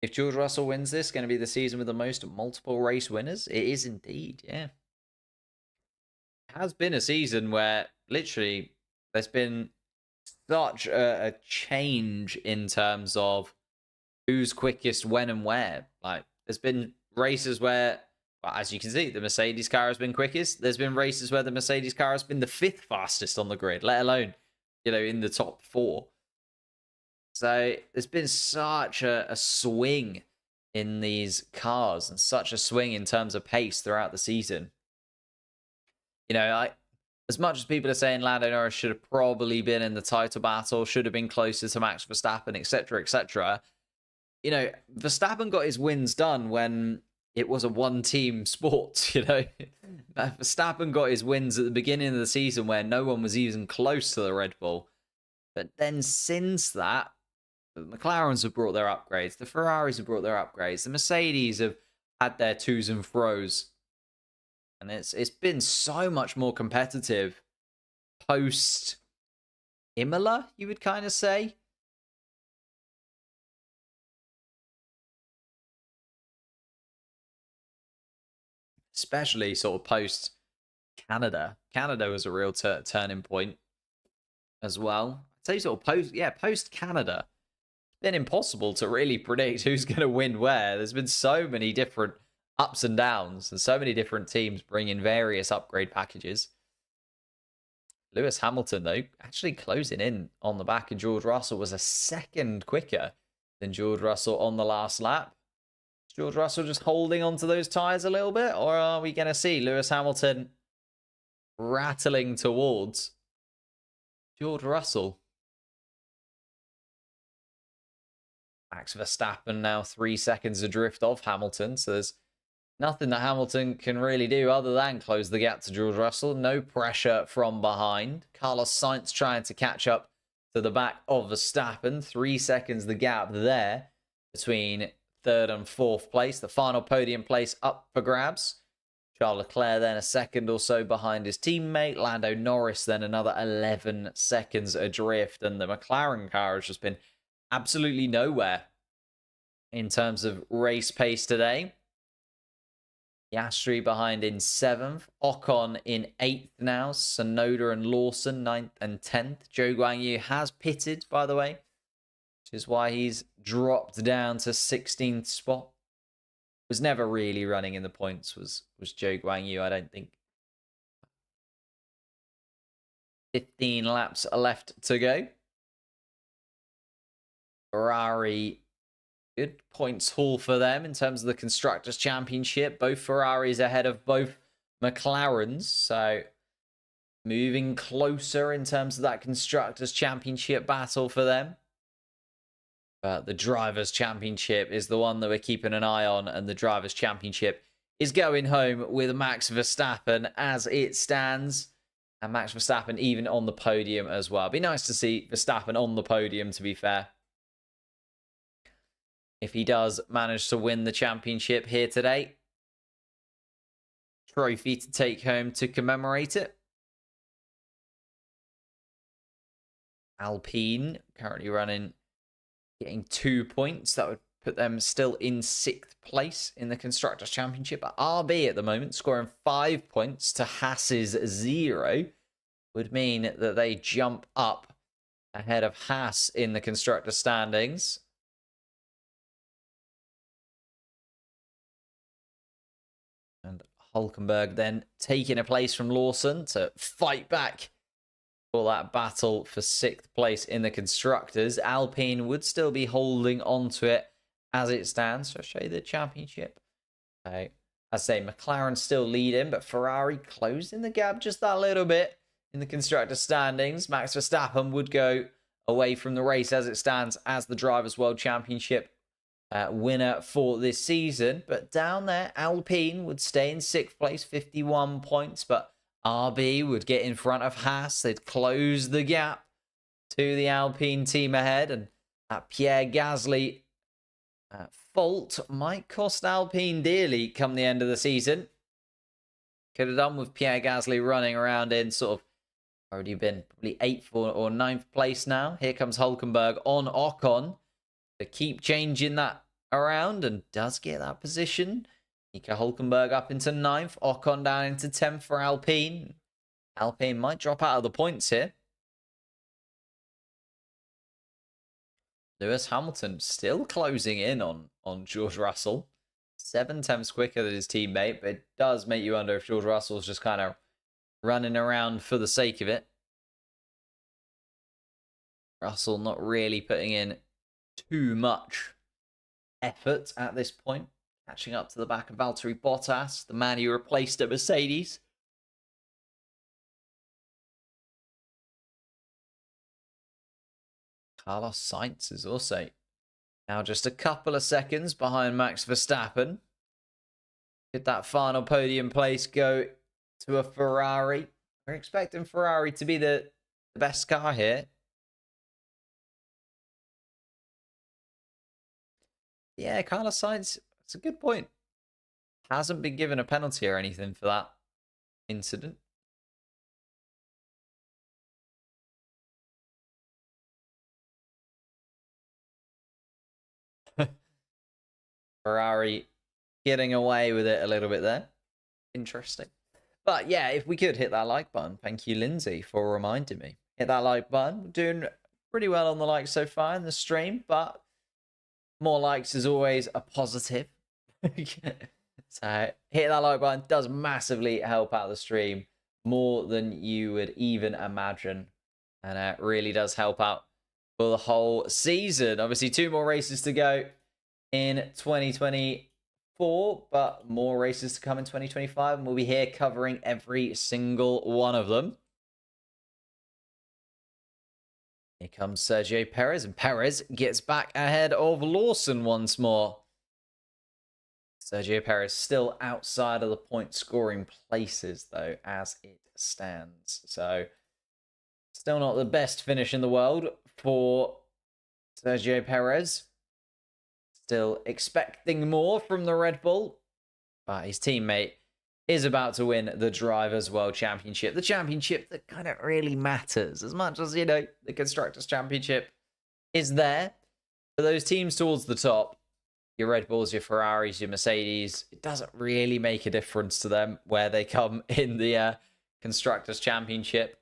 If George Russell wins this, going to be the season with the most multiple race winners? It is indeed, yeah. It has been a season where literally there's been such a change in terms of who's quickest, when and where. Like, there's been races where, well, as you can see, the Mercedes car has been quickest. There's been races where the Mercedes car has been the 5th fastest on the grid, let alone, in the top 4. So there's been such a swing in these cars and such a swing in terms of pace throughout the season. As much as people are saying Lando Norris should have probably been in the title battle, should have been closer to Max Verstappen, etc., etc., Verstappen got his wins done when it was a one-team sport, Verstappen got his wins at the beginning of the season where no one was even close to the Red Bull. But then since that, the McLarens have brought their upgrades, the Ferraris have brought their upgrades, the Mercedes have had their twos and fros. And it's been so much more competitive post Imola, you would kind of say. Especially sort of post Canada. Canada was a real turning point as well. I'd say sort of post Canada. It's been impossible to really predict who's going to win where. There's been so many different ups and downs, and so many different teams bring in various upgrade packages. Lewis Hamilton, though, actually closing in on the back of George Russell, was a second quicker than George Russell on the last lap. Is George Russell just holding onto those tyres a little bit, or are we going to see Lewis Hamilton rattling towards George Russell? Max Verstappen now 3 seconds adrift of Hamilton, so there's nothing that Hamilton can really do other than close the gap to George Russell. No pressure from behind. Carlos Sainz trying to catch up to the back of Verstappen. 3 seconds the gap there between 3rd and 4th place. The final podium place up for grabs. Charles Leclerc then a second or so behind his teammate. Lando Norris then another 11 seconds adrift. And the McLaren car has just been absolutely nowhere in terms of race pace today. Piastri behind in 7th. Ocon in 8th now. Tsunoda and Lawson 9th and 10th. Zhou Guanyu has pitted, by the way, which is why he's dropped down to 16th spot. Was never really running in the points, was Zhou Guanyu, I don't think. 15 laps left to go. Ferrari, good points haul for them in terms of the Constructors' Championship. Both Ferraris ahead of both McLarens. So moving closer in terms of that Constructors' Championship battle for them. But the Drivers' Championship is the one that we're keeping an eye on, and the Drivers' Championship is going home with Max Verstappen as it stands. And Max Verstappen even on the podium as well. It'd be nice to see Verstappen on the podium, to be fair. If he does manage to win the championship here today. Trophy to take home to commemorate it. Alpine currently running, getting 2 points. That would put them still in 6th place in the Constructors' Championship. But RB at the moment scoring 5 points to Haas's 0 would mean that they jump up ahead of Haas in the Constructors' standings. And Hulkenberg then taking a place from Lawson to fight back for that battle for 6th place in the Constructors. Alpine would still be holding on to it as it stands. So I'll show you the championship. I say McLaren still leading, but Ferrari closing the gap just that little bit in the Constructors' standings. Max Verstappen would go away from the race as it stands as the Drivers' World Championship winner for this season. But down there, Alpine would stay in 6th place, 51 points, but RB would get in front of Haas. They'd close the gap to the Alpine team ahead. And that Pierre Gasly fault might cost Alpine dearly come the end of the season. Could have done with Pierre Gasly running around in sort of already been probably 8th or 9th place now. Here comes Hulkenberg on Ocon to keep changing that around and does get that position. Nico Hulkenberg up into 9th. Ocon down into 10th for Alpine. Alpine might drop out of the points here. Lewis Hamilton still closing in on George Russell. 7/10 quicker than his teammate, but it does make you wonder if George Russell's just kind of running around for the sake of it. Russell not really putting in too much effort at this point. Catching up to the back of Valtteri Bottas, the man who replaced at Mercedes. Carlos Sainz is also now just a couple of seconds behind Max Verstappen. Could that final podium place go to a Ferrari? We're expecting Ferrari to be the best car here. Yeah, Carlos Sainz, that's a good point. Hasn't been given a penalty or anything for that incident. Ferrari getting away with it a little bit there. Interesting. But yeah, if we could hit that like button. Thank you, Lindsay, for reminding me. Hit that like button. We're doing pretty well on the likes so far in the stream, but more likes is always a positive. So hit that like button. Does massively help out the stream. More than you would even imagine. And it really does help out for the whole season. Obviously, 2 more races to go in 2024, but more races to come in 2025, and we'll be here covering every single one of them. Here comes Sergio Perez, and Perez gets back ahead of Lawson once more. Sergio Perez still outside of the point scoring places, though, as it stands. So, still not the best finish in the world for Sergio Perez. Still expecting more from the Red Bull, but his teammate is about to win the Drivers' World Championship. The championship that kind of really matters as much as, you know, the Constructors' Championship is there. For those teams towards the top, your Red Bulls, your Ferraris, your Mercedes, it doesn't really make a difference to them where they come in the Constructors' Championship.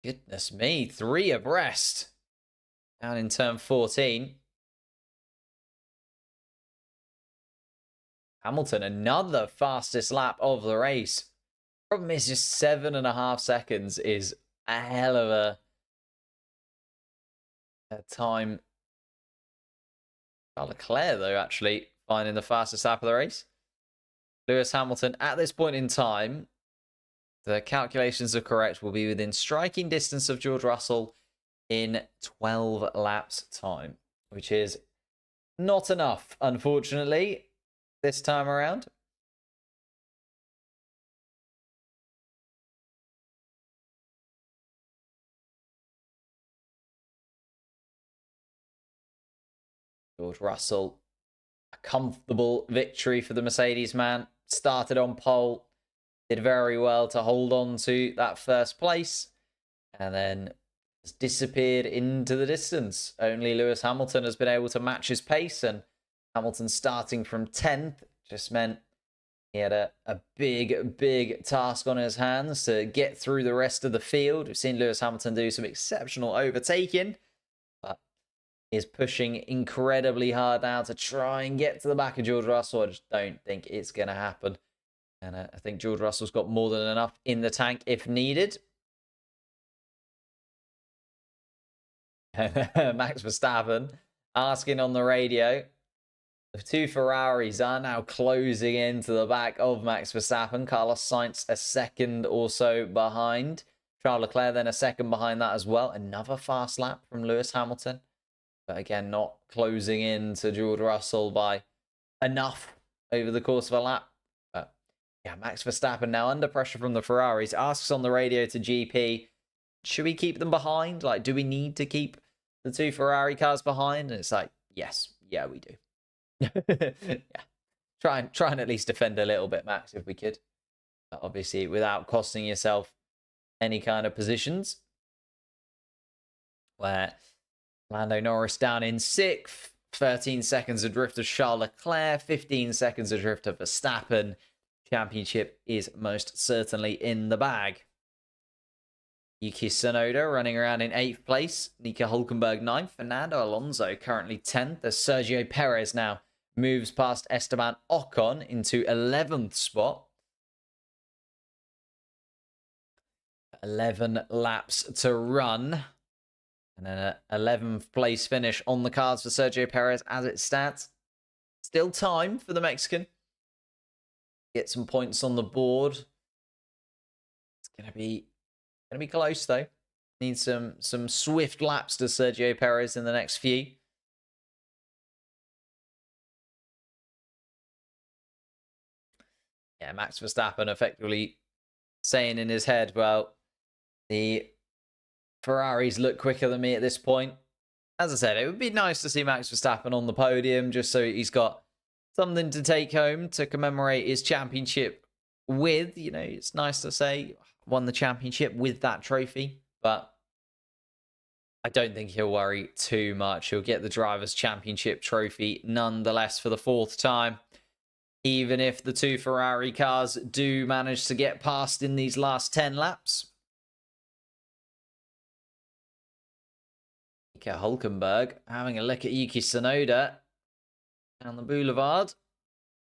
Goodness me, 3 abreast down in turn 14. Hamilton, another fastest lap of the race. Problem is just 7.5 seconds is a hell of a time. Charles Leclerc, though, actually finding the fastest lap of the race. Lewis Hamilton, at this point in time, the calculations are correct, will be within striking distance of George Russell in 12 laps time, which is not enough, unfortunately, this time around. George Russell, a comfortable victory for the Mercedes man. Started on pole, did very well to hold on to that first place, and then has disappeared into the distance. Only Lewis Hamilton has been able to match his pace, and Hamilton starting from 10th just meant he had a big task on his hands to get through the rest of the field. We've seen Lewis Hamilton do some exceptional overtaking, but is pushing incredibly hard now to try and get to the back of George Russell. I just don't think it's going to happen. And I think George Russell's got more than enough in the tank if needed. Max Verstappen asking on the radio. The two Ferraris are now closing into the back of Max Verstappen. Carlos Sainz a second or so behind. Charles Leclerc then a second behind that as well. Another fast lap from Lewis Hamilton. But again, not closing in to George Russell by enough over the course of a lap. But yeah, Max Verstappen now under pressure from the Ferraris. Asks on the radio to GP, should we keep them behind? Like, do we need to keep the two Ferrari cars behind? And it's like, yes, yeah, we do. Yeah. Try and at least defend a little bit, Max, if we could. But obviously, without costing yourself any kind of positions. Where Lando Norris down in 6th, 13 seconds adrift of Charles Leclerc, 15 seconds adrift of Verstappen. Championship is most certainly in the bag. Yuki Tsunoda running around in 8th place. Nico Hülkenberg 9th. Fernando Alonso currently 10th. As Sergio Perez now moves past Esteban Ocon into 11th spot. 11 laps to run. And then an 11th place finish on the cards for Sergio Perez as it stands. Still time for the Mexican. Get some points on the board. It's going to be close, though. Need some swift laps to Sergio Perez in the next few. Yeah, Max Verstappen effectively saying in his head, well, the Ferraris look quicker than me at this point. As I said, it would be nice to see Max Verstappen on the podium just so he's got something to take home to commemorate his championship with. You know, it's nice to say won the championship with that trophy, but I don't think he'll worry too much. He'll get the Drivers' Championship trophy nonetheless for the 4th time. Even if the two Ferrari cars do manage to get past in these last 10 laps. Nico Hülkenberg having a look at Yuki Tsunoda down the boulevard.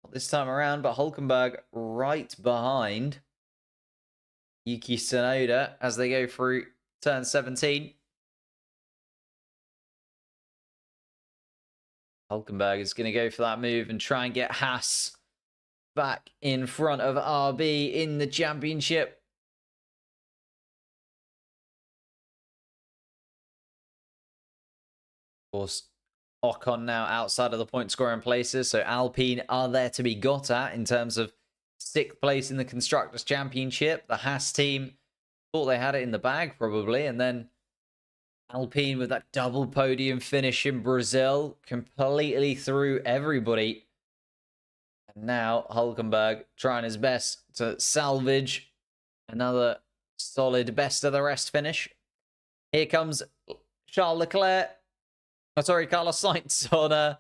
Not this time around, but Hülkenberg right behind Yuki Tsunoda as they go through turn 17. Hülkenberg is going to go for that move and try and get Haas back in front of RB in the championship. Of course, Ocon now outside of the point scoring places, so Alpine are there to be got at in terms of 6th place in the Constructors' Championship. The Haas team thought they had it in the bag, probably, and then Alpine with that double podium finish in Brazil completely threw everybody. And now Hülkenberg trying his best to salvage another solid best of the rest finish. Here comes Charles Leclerc. Oh, sorry, Carlos Sainz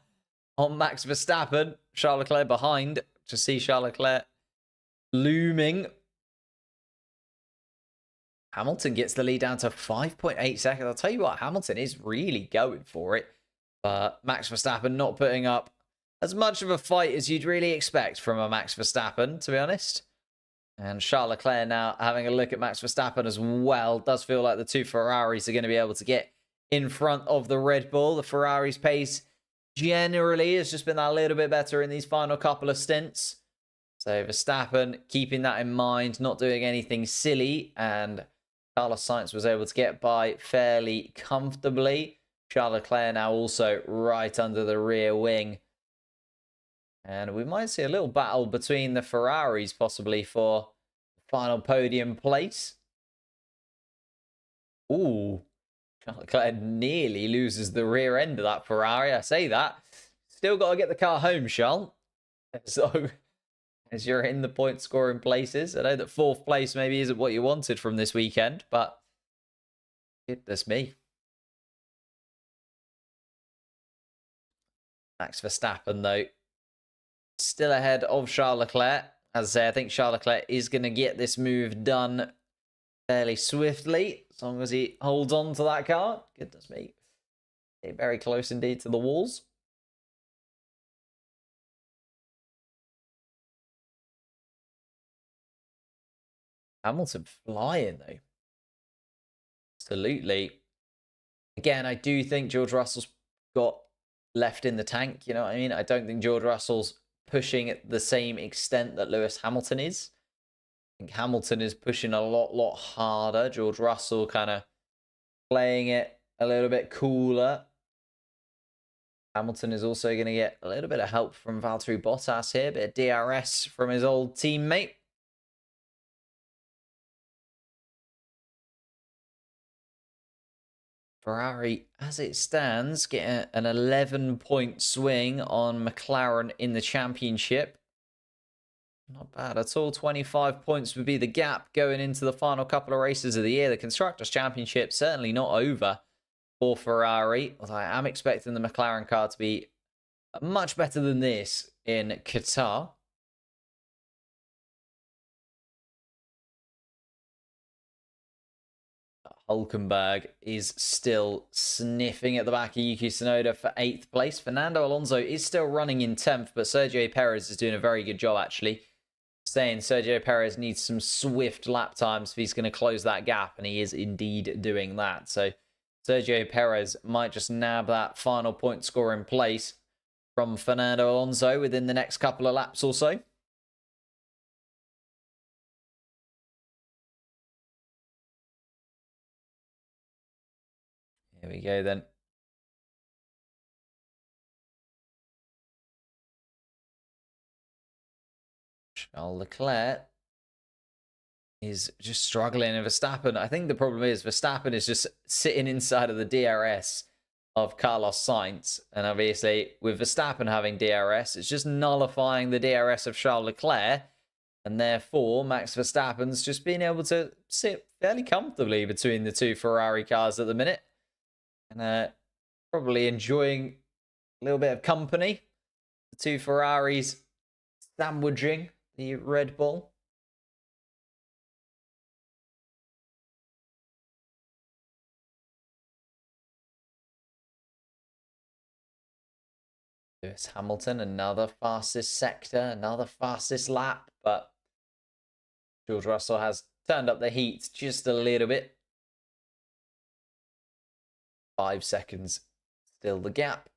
on Max Verstappen. Charles Leclerc behind to see Charles Leclerc looming. Hamilton gets the lead down to 5.8 seconds. I'll tell you what, Hamilton is really going for it. But Max Verstappen not putting up as much of a fight as you'd really expect from a Max Verstappen, to be honest. And Charles Leclerc now having a look at Max Verstappen as well. Does feel like the two Ferraris are going to be able to get in front of the Red Bull. The Ferrari's pace generally has just been a little bit better in these final couple of stints. So Verstappen keeping that in mind, not doing anything silly, and Carlos Sainz was able to get by fairly comfortably. Charles Leclerc now also right under the rear wing. And we might see a little battle between the Ferraris possibly for the final podium place. Ooh, Charles Leclerc nearly loses the rear end of that Ferrari. I say that. Still got to get the car home, Charles. So, as you're in the point scoring places, I know that 4th place maybe isn't what you wanted from this weekend, but goodness me. Max Verstappen, though, still ahead of Charles Leclerc. As I say, I think Charles Leclerc is going to get this move done fairly swiftly, as long as he holds on to that car. Goodness me. Very close indeed to the walls. Hamilton flying, though. Absolutely. Again, I do think George Russell's got left in the tank, you know what I mean? I don't think George Russell's pushing at the same extent that Lewis Hamilton is. I think Hamilton is pushing a lot harder. George Russell kind of playing it a little bit cooler. Hamilton is also going to get a little bit of help from Valtteri Bottas here. A bit of DRS from his old teammate. Ferrari, as it stands, get an 11-point swing on McLaren in the championship. Not bad at all. 25 points would be the gap going into the final couple of races of the year. The Constructors' Championship certainly not over for Ferrari. Although I am expecting the McLaren car to be much better than this in Qatar. Hulkenberg is still sniffing at the back of Yuki Tsunoda for 8th place. Fernando Alonso is still running in 10th, but Sergio Perez is doing a very good job, actually. Saying Sergio Perez needs some swift lap times if he's going to close that gap, and he is indeed doing that. So Sergio Perez might just nab that final point score in place from Fernando Alonso within the next couple of laps or so. Here we go then. Charles Leclerc is just struggling. And Verstappen, I think the problem is Verstappen is just sitting inside of the DRS of Carlos Sainz. And obviously, with Verstappen having DRS, it's just nullifying the DRS of Charles Leclerc. And therefore, Max Verstappen's just being able to sit fairly comfortably between the two Ferrari cars at the minute. And probably enjoying a little bit of company. The two Ferraris sandwiching the Red Bull. Lewis Hamilton, another fastest sector, another fastest lap, but George Russell has turned up the heat just a little bit. 5 seconds, still the gap.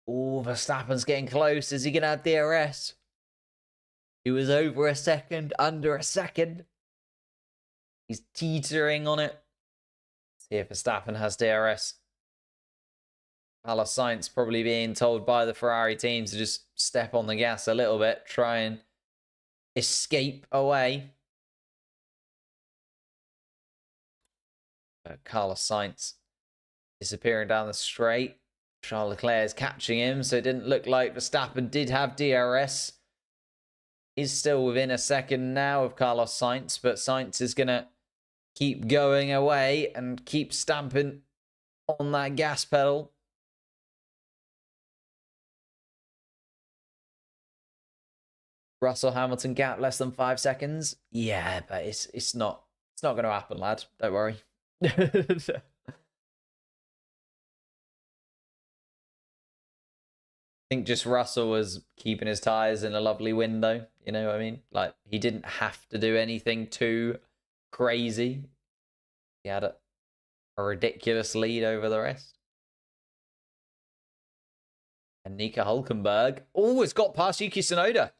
Oh, Verstappen's getting close. Is he going to have DRS? He was over a second, under a second. He's teetering on it. See if Verstappen has DRS. Carlos Sainz probably being told by the Ferrari team to just step on the gas a little bit, try and escape away. But Carlos Sainz disappearing down the straight. Charles Leclerc is catching him, so it didn't look like Verstappen did have DRS. He's still within a second now of Carlos Sainz, but Sainz is going to keep going away and keep stamping on that gas pedal. Russell Hamilton gap less than 5 seconds. Yeah, but it's not going to happen, lad. Don't worry. I think just Russell was keeping his tyres in a lovely window. You know what I mean? Like, he didn't have to do anything too crazy. He had a ridiculous lead over the rest. And Nico Hulkenberg. Oh, it's got past Yuki Tsunoda.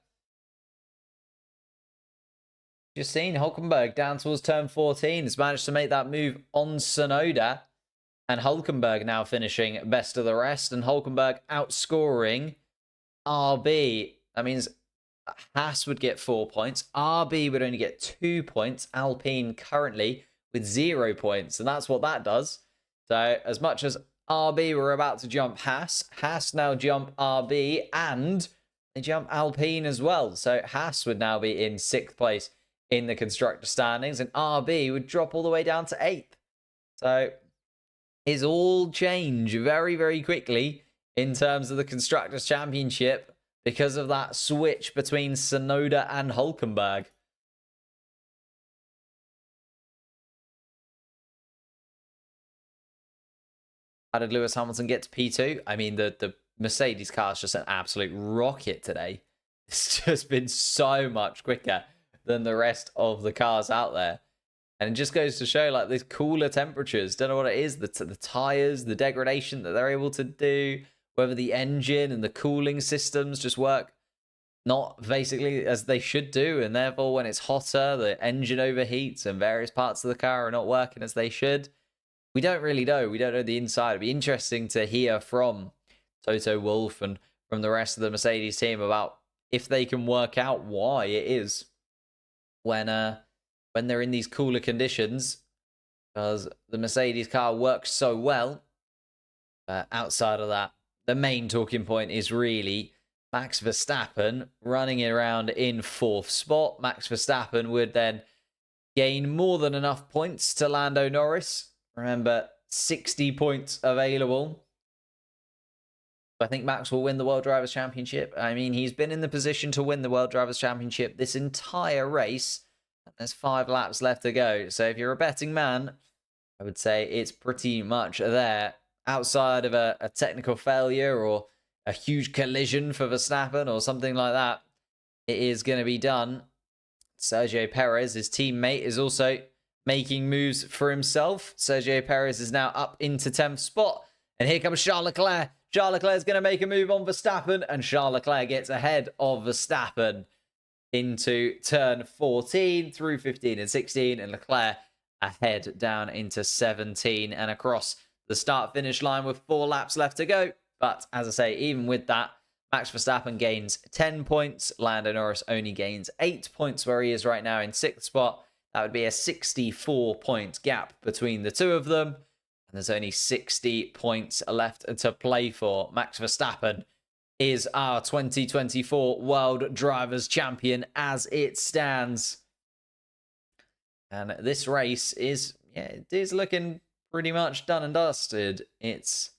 Just seen Hulkenberg down towards turn 14 has managed to make that move on Tsunoda. And Hulkenberg now finishing best of the rest. And Hulkenberg outscoring RB. That means Haas would get 4 points. RB would only get 2 points. Alpine currently with 0 points. And that's what that does. So as much as RB were about to jump Haas, Haas now jump RB and they jump Alpine as well. So Haas would now be in 6th place in the constructor standings and RB would drop all the way down to 8th. So it's all change very, very quickly in terms of the Constructors' Championship because of that switch between Tsunoda and Hulkenberg. How did Lewis Hamilton get to P2? I mean, the Mercedes car is just an absolute rocket today. It's just been so much quicker than the rest of the cars out there. And it just goes to show, like, these cooler temperatures. Don't know what it is. The tyres, the degradation that they're able to do, whether the engine and the cooling systems just work not basically as they should do. And therefore, when it's hotter, the engine overheats and various parts of the car are not working as they should. We don't really know. We don't know the inside. It'd be interesting to hear from Toto Wolff and from the rest of the Mercedes team about if they can work out why it is when they're in these cooler conditions, because the Mercedes car works so well. Outside of that, the main talking point is really Max Verstappen running around in 4th spot. Max Verstappen would then gain more than enough points to Lando Norris. Remember, 60 points available. I think Max will win the World Drivers' Championship. I mean, he's been in the position to win the World Drivers' Championship this entire race. There's 5 laps left to go. So if you're a betting man, I would say it's pretty much there. Outside of a technical failure or a huge collision for Verstappen or something like that, it is going to be done. Sergio Perez, his teammate, is also making moves for himself. Sergio Perez is now up into 10th spot. And here comes Charles Leclerc. Charles Leclerc is going to make a move on Verstappen. And Charles Leclerc gets ahead of Verstappen into turn 14 through 15 and 16. And Leclerc ahead down into 17 and across the start-finish line with 4 laps left to go. But as I say, even with that, Max Verstappen gains 10 points. Lando Norris only gains 8 points where he is right now in 6th spot. That would be a 64-point gap between the two of them. And there's only 60 points left to play for. Max Verstappen is our 2024 World Drivers' Champion as it stands. And this race is, it is looking pretty much done and dusted. It's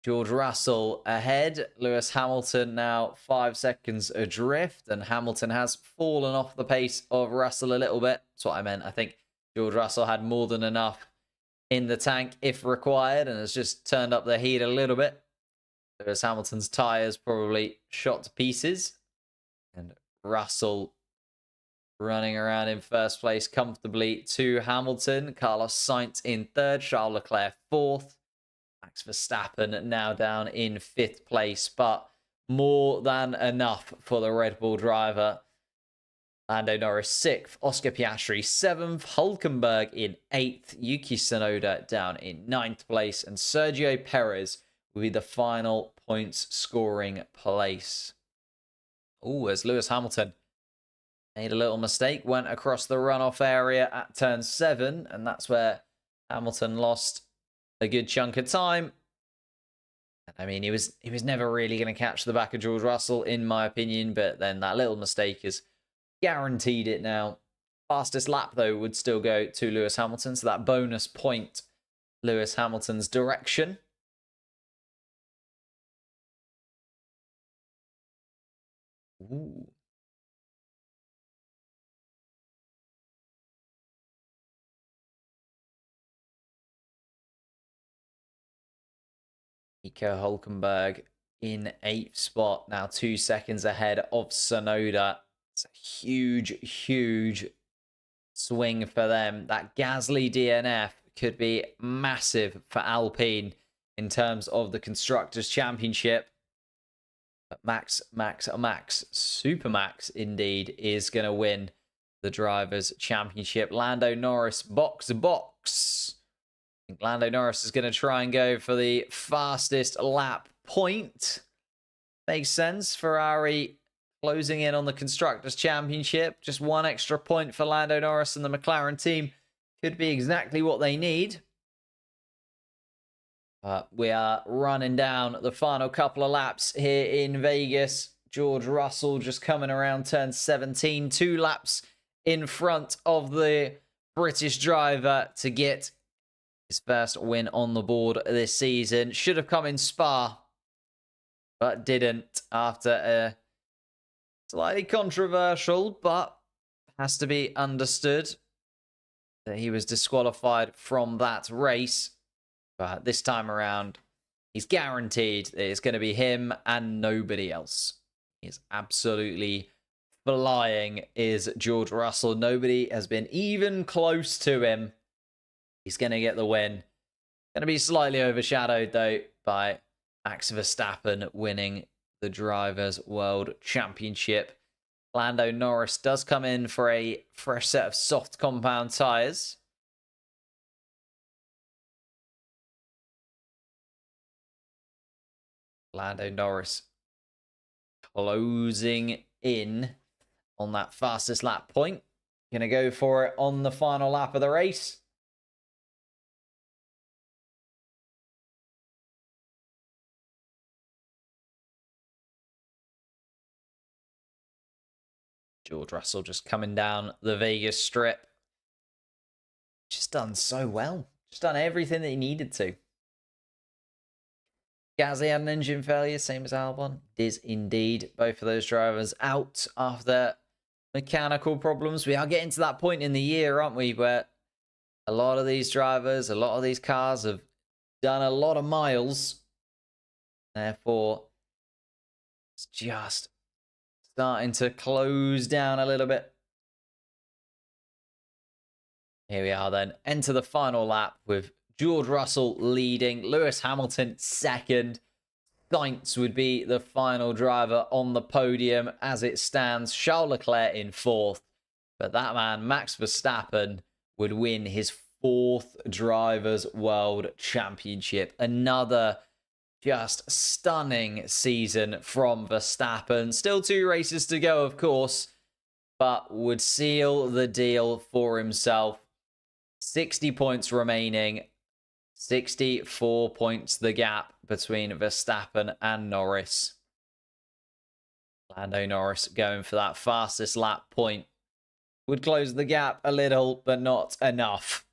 George Russell ahead. Lewis Hamilton now 5 seconds adrift. And Hamilton has fallen off the pace of Russell a little bit. That's what I meant. I think George Russell had more than enough in the tank if required and has just turned up the heat a little bit. Lewis Hamilton's tyres probably shot to pieces. And Russell running around in 1st place comfortably to Hamilton. Carlos Sainz in 3rd. Charles Leclerc 4th. Max Verstappen now down in 5th place, but more than enough for the Red Bull driver. Lando Norris 6th, Oscar Piastri 7th, Hulkenberg in 8th, Yuki Tsunoda down in 9th place, and Sergio Perez will be the final points scoring place. Oh, as Lewis Hamilton made a little mistake, went across the runoff area at turn 7, and that's where Hamilton lost a good chunk of time. I mean, he was never really going to catch the back of George Russell, in my opinion, but then that little mistake is guaranteed it now. Fastest lap, though, would still go to Lewis Hamilton, so that bonus point Lewis Hamilton's direction. Ooh. Nico Hulkenberg in 8th spot, now 2 seconds ahead of Tsunoda. It's a huge, huge swing for them. That Gasly DNF could be massive for Alpine in terms of the Constructors' Championship. But Max, Super Max indeed, is going to win the Drivers' Championship. Lando Norris, box to box. I think Lando Norris is going to try and go for the fastest lap point. Makes sense. Ferrari closing in on the Constructors' Championship. Just one extra point for Lando Norris and the McLaren team could be exactly what they need. We are running down the final couple of laps here in Vegas. George Russell just coming around turn 17. 2 laps in front of the British driver to get his first win on the board this season. Should have come in Spa, but didn't after a slightly controversial, but has to be understood that he was disqualified from that race. But this time around, he's guaranteed that it's going to be him and nobody else. He's absolutely flying, is George Russell. Nobody has been even close to him. He's going to get the win. Going to be slightly overshadowed, though, by Max Verstappen winning the Drivers' World Championship. Lando Norris does come in for a fresh set of soft compound tyres. Lando Norris closing in on that fastest lap point. Going to go for it on the final lap of the race. George Russell just coming down the Vegas Strip. Just done so well. Just done everything that he needed to. Gasly had an engine failure, same as Albon. It is indeed both of those drivers out after mechanical problems. We are getting to that point in the year, aren't we, where a lot of these drivers, a lot of these cars have done a lot of miles. Therefore, it's just starting to close down a little bit. Here we are then. Enter the final lap with George Russell leading, Lewis Hamilton second. Sainz would be the final driver on the podium as it stands. Charles Leclerc in fourth. But that man, Max Verstappen, would win his 4th Drivers' World Championship. Another just stunning season from Verstappen. Still 2 races to go, of course, but would seal the deal for himself. 60 points remaining. 64 points the gap between Verstappen and Norris. Lando Norris going for that fastest lap point. Would close the gap a little, but not enough.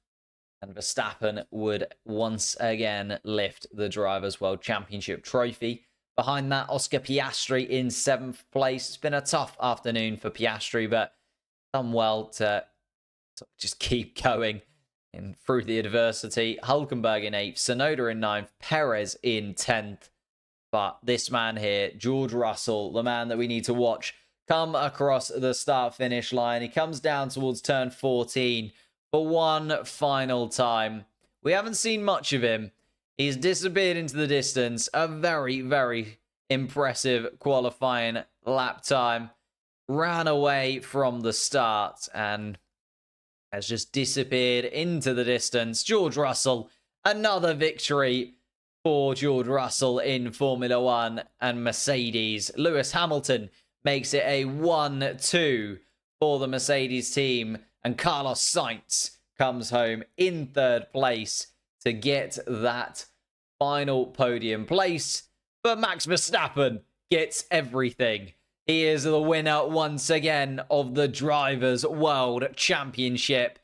And Verstappen would once again lift the Drivers' World Championship trophy. Behind that, Oscar Piastri in 7th place. It's been a tough afternoon for Piastri, but done well to just keep going through the adversity. Hulkenberg in 8th, Tsunoda in 9th, Perez in 10th. But this man here, George Russell, the man that we need to watch, come across the start-finish line. He comes down towards turn 14 for one final time. We haven't seen much of him. He's disappeared into the distance. A very, very impressive qualifying lap time. Ran away from the start and has just disappeared into the distance. George Russell, another victory for George Russell in Formula One and Mercedes. Lewis Hamilton makes it a 1-2 for the Mercedes team. And Carlos Sainz comes home in 3rd place to get that final podium place. But Max Verstappen gets everything. He is the winner once again of the Drivers' World Championship.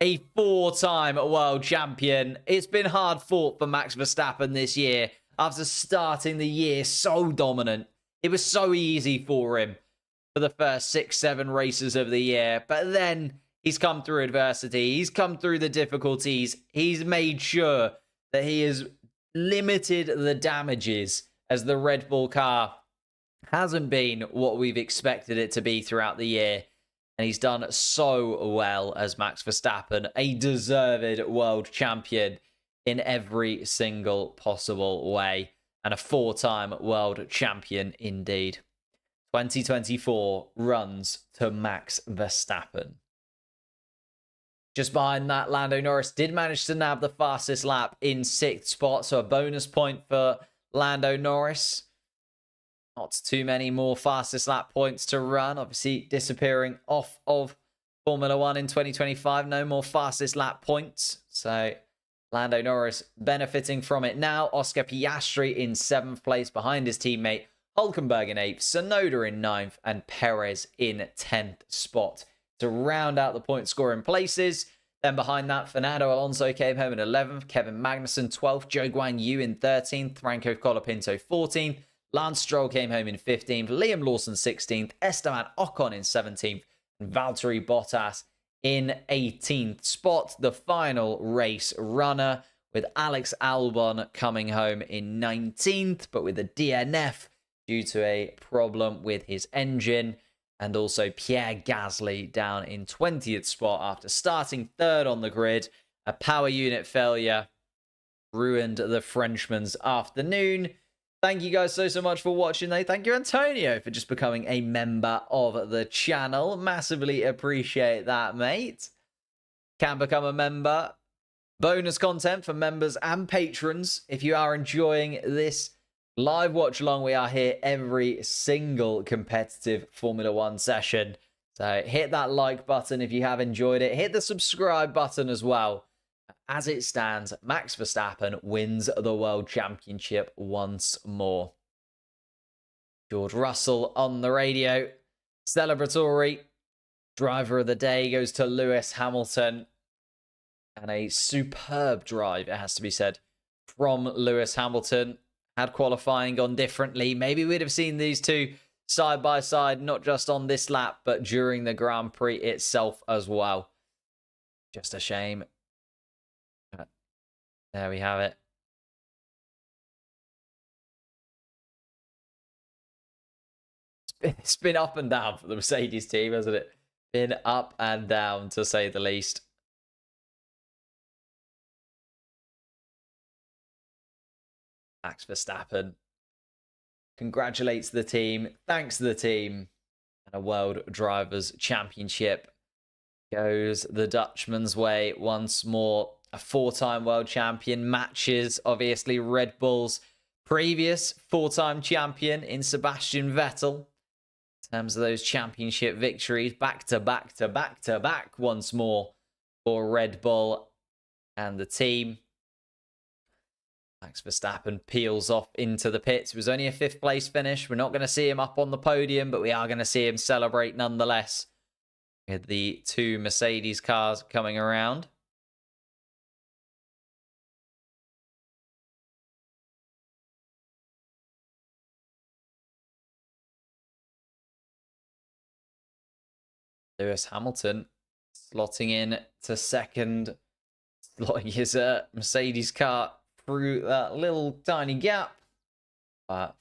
A 4-time world champion. It's been hard fought for Max Verstappen this year after starting the year so dominant. It was so easy for him for the first 6-7 races of the year. But then he's come through adversity. He's come through the difficulties. He's made sure that he has limited the damages as the Red Bull car hasn't been what we've expected it to be throughout the year. And he's done so well as Max Verstappen, a deserved world champion in every single possible way. and a 4-time world champion indeed. 2024 runs to Max Verstappen. Just behind that, Lando Norris did manage to nab the fastest lap in 6th spot, so a bonus point for Lando Norris. Not too many more fastest lap points to run. Obviously, disappearing off of Formula 1 in 2025. No more fastest lap points. So, Lando Norris benefiting from it now. Oscar Piastri in 7th place behind his teammate Hülkenberg in 8th, Tsunoda in 9th, and Perez in 10th spot to round out the point scoring places. Then behind that, Fernando Alonso came home in 11th, Kevin Magnussen 12th, Zhou Guanyu in 13th, Franco Colapinto 14th, Lance Stroll came home in 15th, Liam Lawson 16th, Esteban Ocon in 17th, and Valtteri Bottas in 18th spot. The final race runner with Alex Albon coming home in 19th, but with a DNF due to a problem with his engine. And also Pierre Gasly down in 20th spot after starting 3rd on the grid. A power unit failure ruined the Frenchman's afternoon. Thank you guys so much for watching, though. Thank you, Antonio, for just becoming a member of the channel. Massively appreciate that, mate. Can become a member. Bonus content for members and patrons. If you are enjoying this live watch along, we are here every single competitive Formula 1 session. So hit that like button if you have enjoyed it. Hit the subscribe button as well. As it stands, Max Verstappen wins the World Championship once more. George Russell on the radio. Celebratory. Driver of the day goes to Lewis Hamilton. And a superb drive, it has to be said, from Lewis Hamilton. Had qualifying gone differently, maybe we'd have seen these two side by side, not just on this lap, but during the Grand Prix itself as well. Just a shame. But there we have it. It's been up and down for the Mercedes team, hasn't it? Been up and down, to say the least. Max Verstappen congratulates the team, thanks to the team, and a World Drivers' Championship goes the Dutchman's way once more. A 4-time world champion matches, obviously, Red Bull's previous 4-time champion in Sebastian Vettel. In terms of those championship victories, back to back to back to back once more for Red Bull and the team. Max Verstappen peels off into the pits. It was only a 5th place finish. We're not going to see him up on the podium, but we are going to see him celebrate nonetheless. With the 2 Mercedes cars coming around. Lewis Hamilton slotting in to 2nd. Slotting his Mercedes car through that little tiny gap. But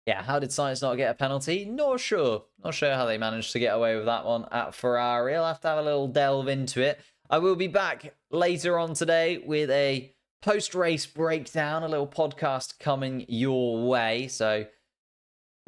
yeah, how did Sainz not get a penalty? Not sure. Not sure how they managed to get away with that one at Ferrari. I'll have to have a little delve into it. I will be back later on today with a post-race breakdown, a little podcast coming your way. So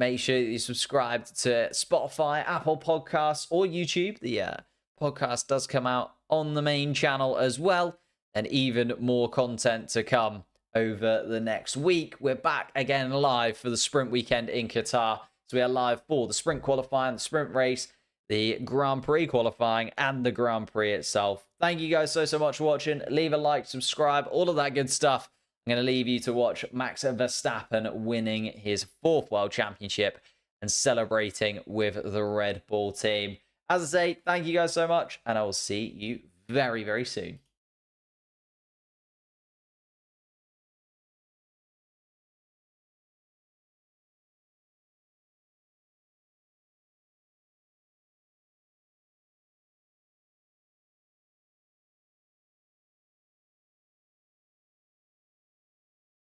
make sure that you subscribe to Spotify, Apple Podcasts, or YouTube. The podcast does come out on the main channel as well. And even more content to come over the next week. We're back again live for the sprint weekend in Qatar. So we are live for the sprint qualifying, the sprint race, the Grand Prix qualifying, and the Grand Prix itself. Thank you guys so much for watching. Leave a like, subscribe, all of that good stuff. I'm going to leave you to watch Max Verstappen winning his 4th World Championship and celebrating with the Red Bull team. As I say, thank you guys so much, and I will see you very, very soon.